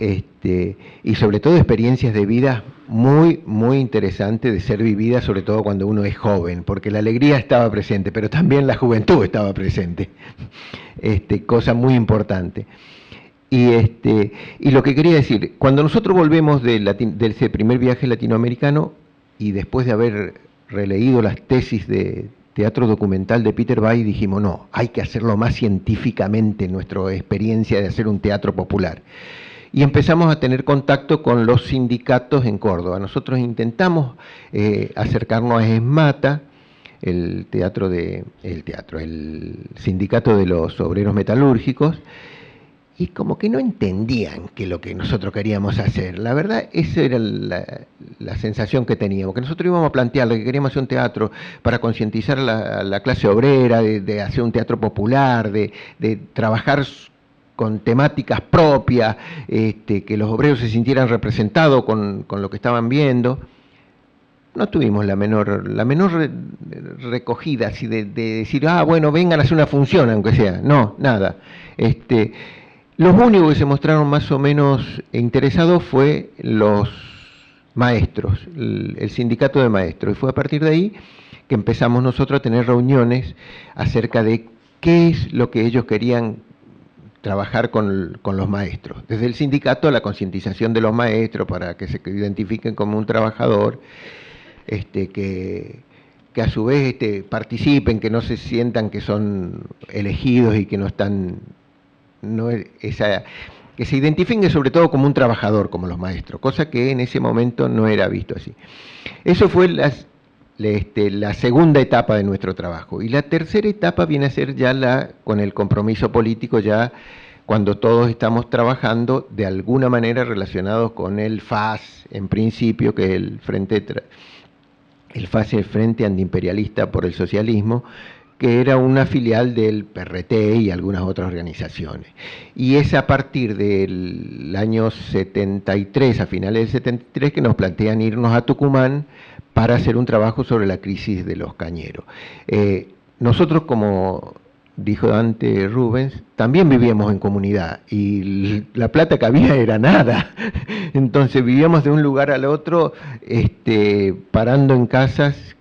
sobre todo experiencias de vida muy, muy interesantes de ser vividas, sobre todo cuando uno es joven, porque la alegría estaba presente, pero también la juventud estaba presente, cosa muy importante. Y lo que quería decir, cuando nosotros volvemos de ese primer viaje latinoamericano, y después de haber releído las tesis de teatro documental de Peter Weiss, dijimos, no, hay que hacerlo más científicamente, nuestra experiencia de hacer un teatro popular. Y empezamos a tener contacto con los sindicatos en Córdoba. Nosotros intentamos acercarnos a ESMATA, el sindicato de los obreros metalúrgicos, y como que no entendían que lo que nosotros queríamos hacer. La verdad, esa era la sensación que teníamos, que nosotros íbamos a plantearle que queríamos hacer un teatro para concientizar a la clase obrera, de hacer un teatro popular, de trabajar con temáticas propias, que los obreros se sintieran representados con lo que estaban viendo. No tuvimos la menor recogida así de decir, bueno, vengan a hacer una función, aunque sea. No, nada. Los únicos que se mostraron más o menos interesados fue los maestros, el sindicato de maestros. Y fue a partir de ahí que empezamos nosotros a tener reuniones acerca de qué es lo que ellos querían trabajar con los maestros. Desde el sindicato, la concientización de los maestros para que se identifiquen como un trabajador, que a su vez participen, que no se sientan que son elegidos y que no están... que se identifiquen sobre todo como un trabajador, como los maestros, cosa que en ese momento no era visto así. Eso fue la segunda etapa de nuestro trabajo. Y la tercera etapa viene a ser ya con el compromiso político, ya cuando todos estamos trabajando de alguna manera relacionados con el FAS, en principio, que es el FAS es el Frente Antiimperialista por el Socialismo, que era una filial del PRT y algunas otras organizaciones. Y es a partir del año 73, a finales del 73, que nos plantean irnos a Tucumán para hacer un trabajo sobre la crisis de los cañeros. Nosotros, como dijo antes Rubens, también vivíamos en comunidad y la plata que había era nada. Entonces vivíamos de un lugar al otro, parando en casas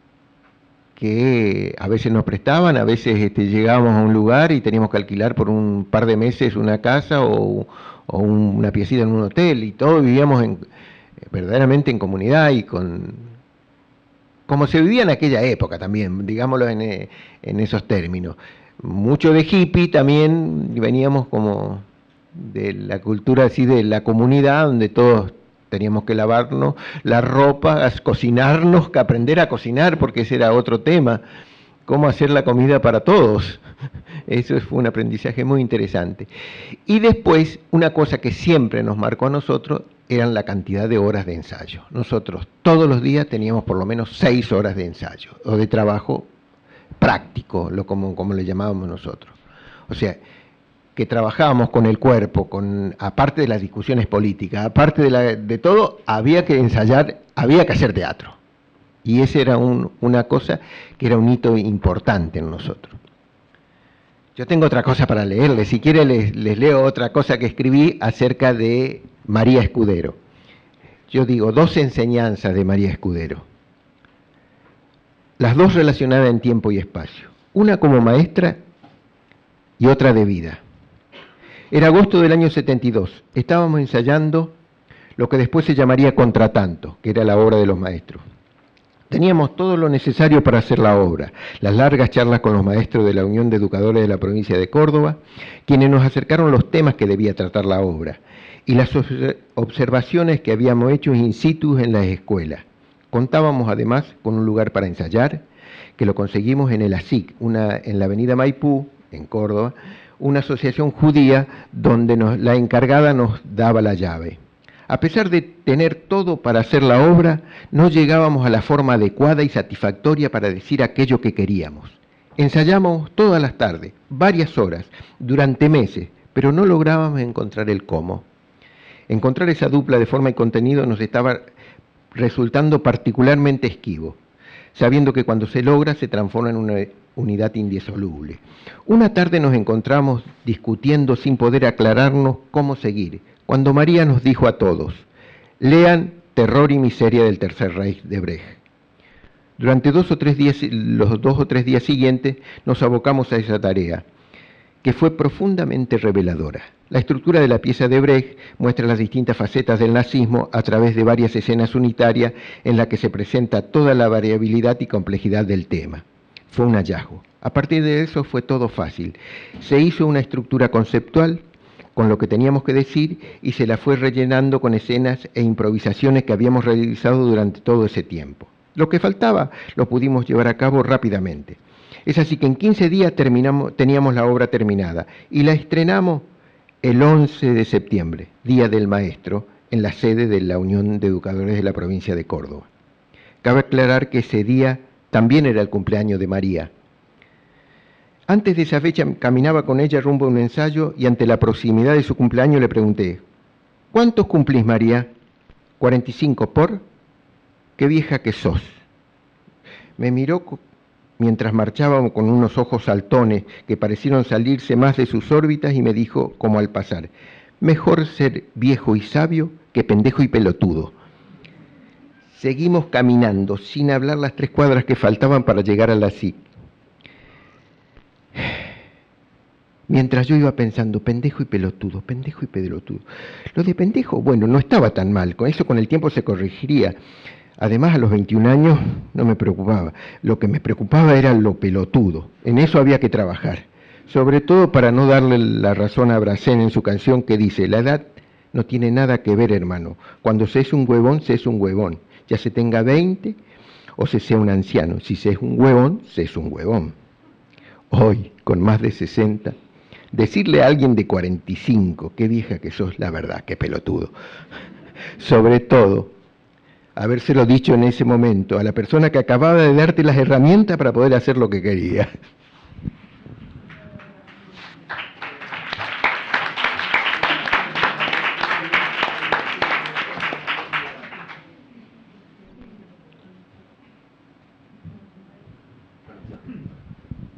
que a veces nos prestaban, a veces llegábamos a un lugar y teníamos que alquilar por un par de meses una casa o una piecita en un hotel, y todos vivíamos verdaderamente en comunidad y como se vivía en aquella época también, digámoslo en esos términos. Mucho de hippie también, veníamos como de la cultura así de la comunidad, donde todos teníamos que lavarnos la ropa, cocinarnos, que aprender a cocinar, porque ese era otro tema, cómo hacer la comida para todos. Eso fue un aprendizaje muy interesante. Y después, una cosa que siempre nos marcó a nosotros, eran la cantidad de horas de ensayo. Nosotros todos los días teníamos por lo menos 6 horas de ensayo, o de trabajo práctico, como le llamábamos nosotros. O sea, que trabajábamos con el cuerpo, aparte de las discusiones políticas, aparte de todo, había que ensayar, había que hacer teatro. Y esa era una cosa que era un hito importante en nosotros. Yo tengo otra cosa para leerles, si quiere les leo otra cosa que escribí acerca de María Escudero. Yo digo, 2 enseñanzas de María Escudero. Las 2 relacionadas en tiempo y espacio. Una como maestra y otra de vida. Era agosto del año 72. Estábamos ensayando lo que después se llamaría Contratanto, que era la obra de los maestros. Teníamos todo lo necesario para hacer la obra, las largas charlas con los maestros de la Unión de Educadores de la provincia de Córdoba, quienes nos acercaron los temas que debía tratar la obra, y las observaciones que habíamos hecho in situ en las escuelas. Contábamos además con un lugar para ensayar, que lo conseguimos en el ASIC, en la avenida Maipú, en Córdoba, una asociación judía donde la encargada nos daba la llave. A pesar de tener todo para hacer la obra, no llegábamos a la forma adecuada y satisfactoria para decir aquello que queríamos. Ensayamos todas las tardes, varias horas, durante meses, pero no lográbamos encontrar el cómo. Encontrar esa dupla de forma y contenido nos estaba resultando particularmente esquivo. sabiendo que cuando se logra se transforma en una unidad indisoluble. Una tarde nos encontramos discutiendo sin poder aclararnos cómo seguir, cuando María nos dijo a todos: lean Terror y miseria del Tercer Reich de Brecht. Durante los 2 o 3 días siguientes nos abocamos a esa tarea, que fue profundamente reveladora. La estructura de la pieza de Brecht muestra las distintas facetas del nazismo a través de varias escenas unitarias en las que se presenta toda la variabilidad y complejidad del tema. Fue un hallazgo. A partir de eso fue todo fácil. Se hizo una estructura conceptual con lo que teníamos que decir y se la fue rellenando con escenas e improvisaciones que habíamos realizado durante todo ese tiempo. Lo que faltaba lo pudimos llevar a cabo rápidamente. Es así que en 15 días teníamos la obra terminada y la estrenamos el 11 de septiembre, Día del Maestro, en la sede de la Unión de Educadores de la provincia de Córdoba. Cabe aclarar que ese día también era el cumpleaños de María. Antes de esa fecha caminaba con ella rumbo a un ensayo y ante la proximidad de su cumpleaños le pregunté: ¿cuántos cumplís, María? 45 por... ¡Qué vieja que sos! Me miró mientras marchábamos con unos ojos saltones que parecieron salirse más de sus órbitas y me dijo, como al pasar: mejor ser viejo y sabio que pendejo y pelotudo. Seguimos caminando sin hablar las 3 cuadras que faltaban para llegar a la SIC. Mientras yo iba pensando, pendejo y pelotudo, pendejo y pelotudo. Lo de pendejo, bueno, no estaba tan mal, con eso con el tiempo se corregiría. Además, a los 21 años no me preocupaba. Lo que me preocupaba era lo pelotudo. En eso había que trabajar. Sobre todo para no darle la razón a Bracén en su canción que dice: la edad no tiene nada que ver, hermano. Cuando se es un huevón, se es un huevón. Ya se tenga 20 o se sea un anciano. Si se es un huevón, se es un huevón. Hoy, con más de 60, decirle a alguien de 45, qué vieja que sos, la verdad, qué pelotudo. Sobre todo, habérselo dicho en ese momento a la persona que acababa de darte las herramientas para poder hacer lo que quería.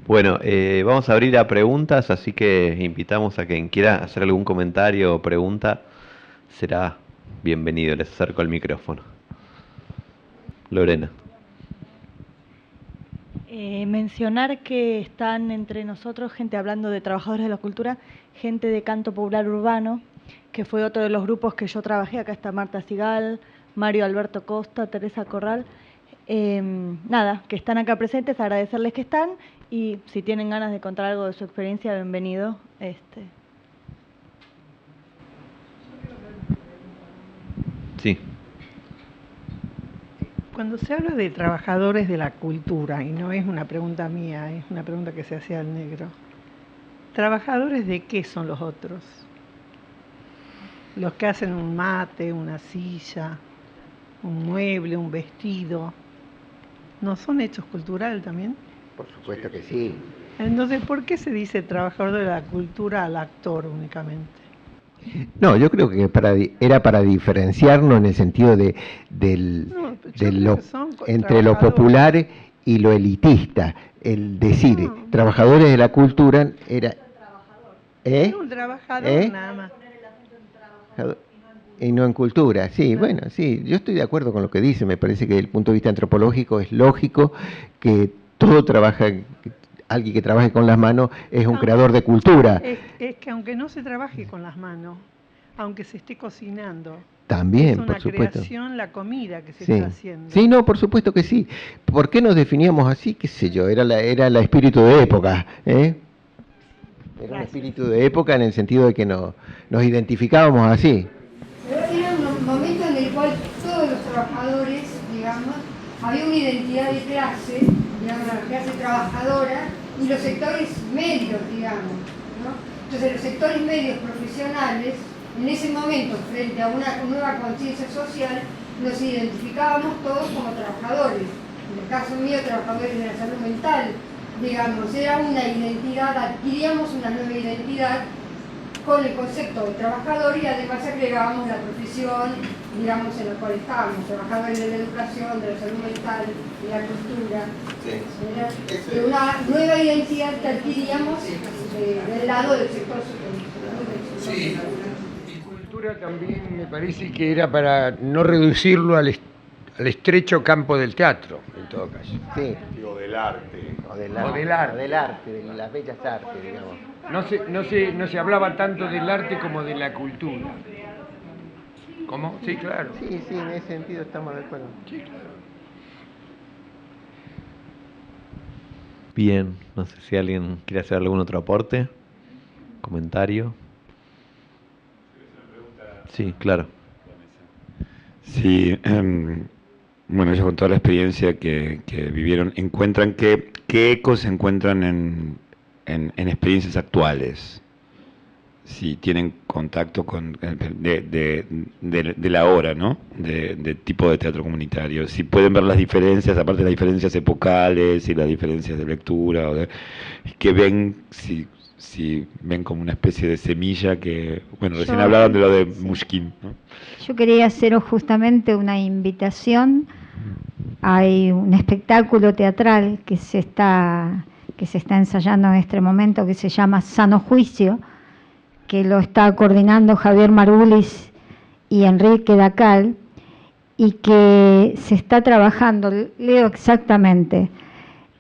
Bueno, vamos a abrir a preguntas, así que invitamos a quien quiera hacer algún comentario o pregunta, será bienvenido. Les acerco el micrófono. Lorena. Mencionar que están entre nosotros gente hablando de trabajadores de la cultura, gente de canto popular urbano, que fue otro de los grupos que yo trabajé. Acá está Marta Sigal, Mario Alberto Costa, Teresa Corral. Nada, que están acá presentes, agradecerles que están y si tienen ganas de contar algo de su experiencia, bienvenido. Sí. Cuando se habla de trabajadores de la cultura, y no es una pregunta mía, es una pregunta que se hacía al negro, ¿trabajadores de qué son los otros? Los que hacen un mate, una silla, un mueble, un vestido, ¿no son hechos culturales también? Por supuesto que sí. Entonces, ¿por qué se dice trabajador de la cultura al actor únicamente? No, yo creo que era para diferenciarnos en el sentido entre lo popular y lo elitista. El decir trabajadores de la cultura era... Un trabajador nada más. Y no en cultura, sí, bueno, sí, yo estoy de acuerdo con lo que dice. Me parece que desde el punto de vista antropológico es lógico que todo alguien que trabaje con las manos es un creador de cultura. Es que aunque no se trabaje con las manos, aunque se esté cocinando, también, es por supuesto. una creación la comida que se está haciendo. Sí, no, por supuesto que sí. ¿Por qué nos definíamos así? Qué sé yo, era el espíritu de época, ¿eh? Era un espíritu de época en el sentido de que nos identificábamos así. Era un momento en el cual todos los trabajadores, digamos, había una identidad de clase, digamos, la clase trabajadora y los sectores medios, digamos, ¿no? Entonces los sectores medios profesionales, en ese momento, frente a una nueva conciencia social, nos identificábamos todos como trabajadores. En el caso mío, trabajadores de la salud mental, digamos, era una identidad, adquiríamos una nueva identidad con el concepto de trabajador y además agregábamos la profesión digamos, en la cual estábamos, trabajadores de la educación, de la salud mental, de la cultura. Sí. De una nueva identidad que adquiríamos del lado del sector social. Sí. Y cultura también me parece que era para no reducirlo al estrecho campo del teatro, en todo caso. Sí. O del arte. O del arte, de las bellas artes, digamos. No se hablaba tanto del arte como de la cultura. ¿Cómo? Sí, claro. Sí, en ese sentido estamos de acuerdo. Sí, claro. Bien, no sé si alguien quiere hacer algún otro aporte, comentario. Sí, claro. Sí, bueno, ellos con toda la experiencia que vivieron, encuentran qué ecos se encuentran en experiencias actuales. Si tienen contacto con de la hora, ¿no? De tipo de teatro comunitario. Si pueden ver las diferencias, aparte de las diferencias epocales y las diferencias de lectura, que ven, si ven como una especie de semilla que, bueno, recién hablaban de lo de Mushkin, ¿no? Yo quería haceros justamente una invitación. Hay un espectáculo teatral que se está ensayando en este momento que se llama Sano Juicio, que lo está coordinando Javier Margulis y Enrique Dacal, y que se está trabajando, leo exactamente,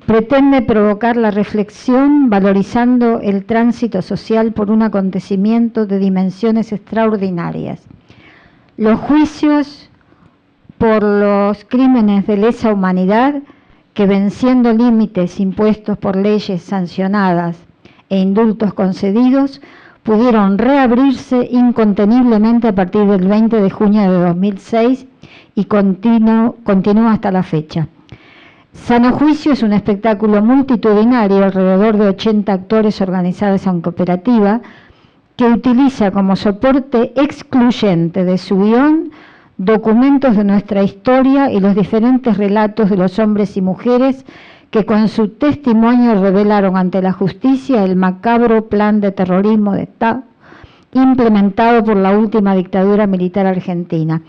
pretende provocar la reflexión valorizando el tránsito social por un acontecimiento de dimensiones extraordinarias. Los juicios por los crímenes de lesa humanidad que, venciendo límites impuestos por leyes sancionadas e indultos concedidos, pudieron reabrirse inconteniblemente a partir del 20 de junio de 2006 y continúa hasta la fecha. Sano Juicio es un espectáculo multitudinario, alrededor de 80 actores organizados en cooperativa, que utiliza como soporte excluyente de su guión documentos de nuestra historia y los diferentes relatos de los hombres y mujeres que con su testimonio revelaron ante la justicia el macabro plan de terrorismo de Estado implementado por la última dictadura militar argentina.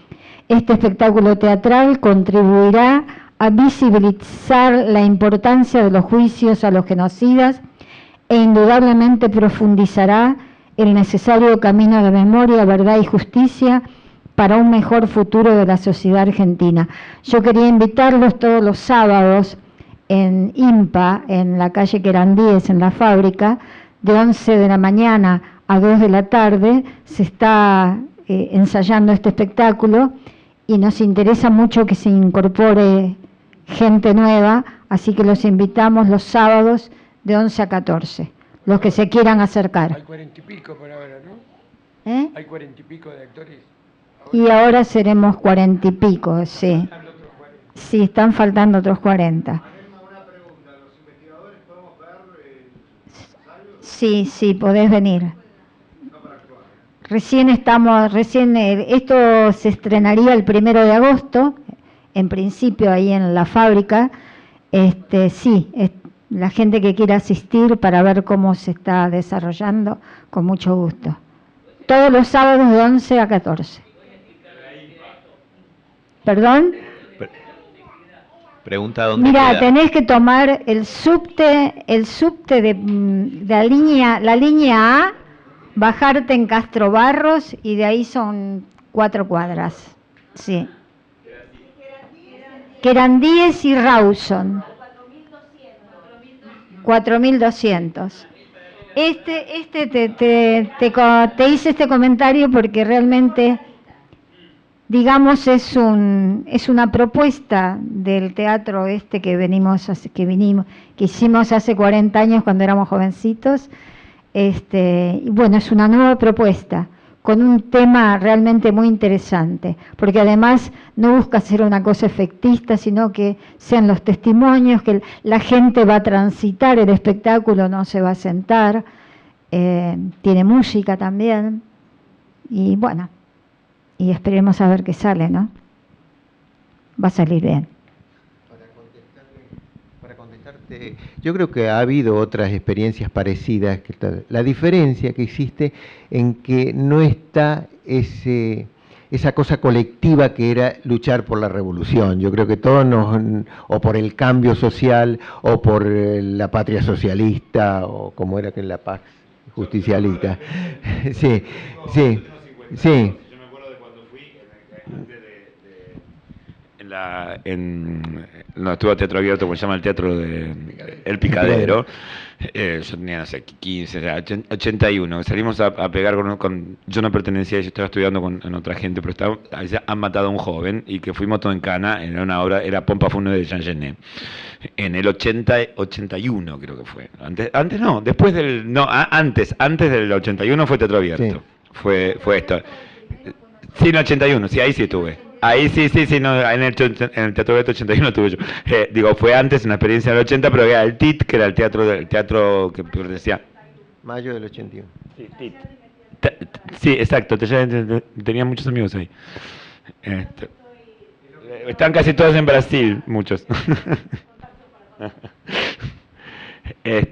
Este espectáculo teatral contribuirá a visibilizar la importancia de los juicios a los genocidas e indudablemente profundizará el necesario camino de memoria, verdad y justicia para un mejor futuro de la sociedad argentina. Yo quería invitarlos todos los sábados en IMPA, en la calle Querandíes, en la fábrica, de 11 de la mañana a 2 de la tarde, se está ensayando este espectáculo y nos interesa mucho que se incorpore gente nueva, así que los invitamos los sábados de 11 a 14, los que se quieran acercar. Hay 40 y pico por ahora, ¿no? Hay 40 y pico de actores. Y ahora seremos 40 y pico, sí. Sí, están faltando otros 40. Sí, podés venir. Esto se estrenaría el 1 de agosto, en principio ahí en la fábrica. La gente que quiera asistir para ver cómo se está desarrollando, con mucho gusto. Todos los sábados de 11 a 14. ¿Perdón? Pregunta dónde Mira, queda. tenés que tomar el subte de la línea A, bajarte en Castro Barros y de ahí son 4 cuadras. Sí. Querandíes y Rawson. 4.200. Te hice este comentario porque realmente, digamos, es una propuesta del teatro que hicimos hace 40 años cuando éramos jovencitos. Y bueno, es una nueva propuesta con un tema realmente muy interesante, porque además no busca ser una cosa efectista, sino que sean los testimonios, que la gente va a transitar el espectáculo, no se va a sentar, tiene música también, y bueno, y esperemos a ver qué sale, ¿no? Va a salir bien. Para contestarte, yo creo que ha habido otras experiencias parecidas. La diferencia que existe en que no está ese esa cosa colectiva que era luchar por la revolución. Yo creo que todos o por el cambio social, o por la patria socialista, o como era que la paz justicialista. Sí, sí, sí. Yo me acuerdo de cuando fui, no, estuve a teatro abierto, como se llama el teatro de El Picadero. Yo tenía, no sé, 15, 81. Salimos a pegar yo no pertenecía, yo estaba estudiando con otra gente, pero han matado a un joven y que fuimos todo en cana, en una obra, era Pompa Funebre de Jean Genet. En el 81 creo que fue. Antes no, después del, no, antes del 81 fue teatro abierto. Sí. Fue esto. Sí, en el 81, sí, ahí sí estuve. Ahí sí, no, en el Teatro Abierto 81 tuve yo. Digo, fue antes, una experiencia del 80, pero había el TIT, que era el teatro que decía... Mayo del 81. Sí, TIT. Sí, exacto, tenía muchos amigos ahí. Están casi todos en Brasil, muchos.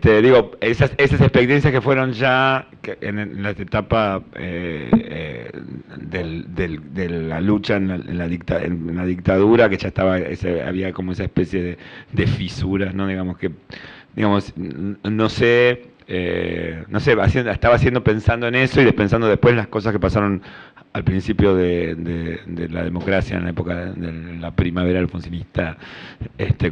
Digo, esas experiencias que fueron ya en la etapa de la lucha en la dictadura, que ya había como esa especie de fisuras, ¿no? Digamos, no sé, estaba pensando en eso y pensando después las cosas que pasaron al principio de la democracia en la época de la primavera alfonsinista,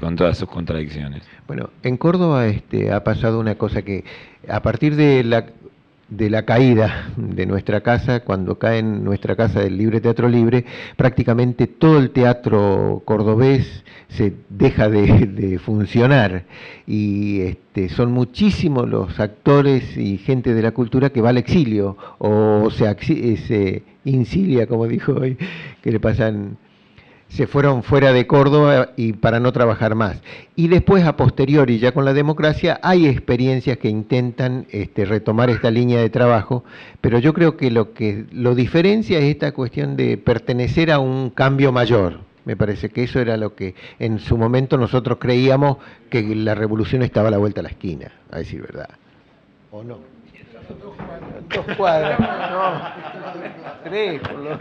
con todas sus contradicciones. Bueno, en Córdoba ha pasado una cosa que a partir de la caída de nuestra casa, cuando cae en nuestra casa del Libre Teatro Libre, prácticamente todo el teatro cordobés se deja de funcionar y son muchísimos los actores y gente de la cultura que va al exilio o se incilia, como dijo hoy, que le pasan... se fueron fuera de Córdoba y para no trabajar más. Y después, a posteriori, ya con la democracia, hay experiencias que intentan retomar esta línea de trabajo, pero yo creo que lo diferencia es esta cuestión de pertenecer a un cambio mayor. Me parece que eso era lo que en su momento nosotros creíamos, que la revolución estaba a la vuelta de la esquina, a decir verdad. ¿O no? 2 cuadras. No, 3 por lo...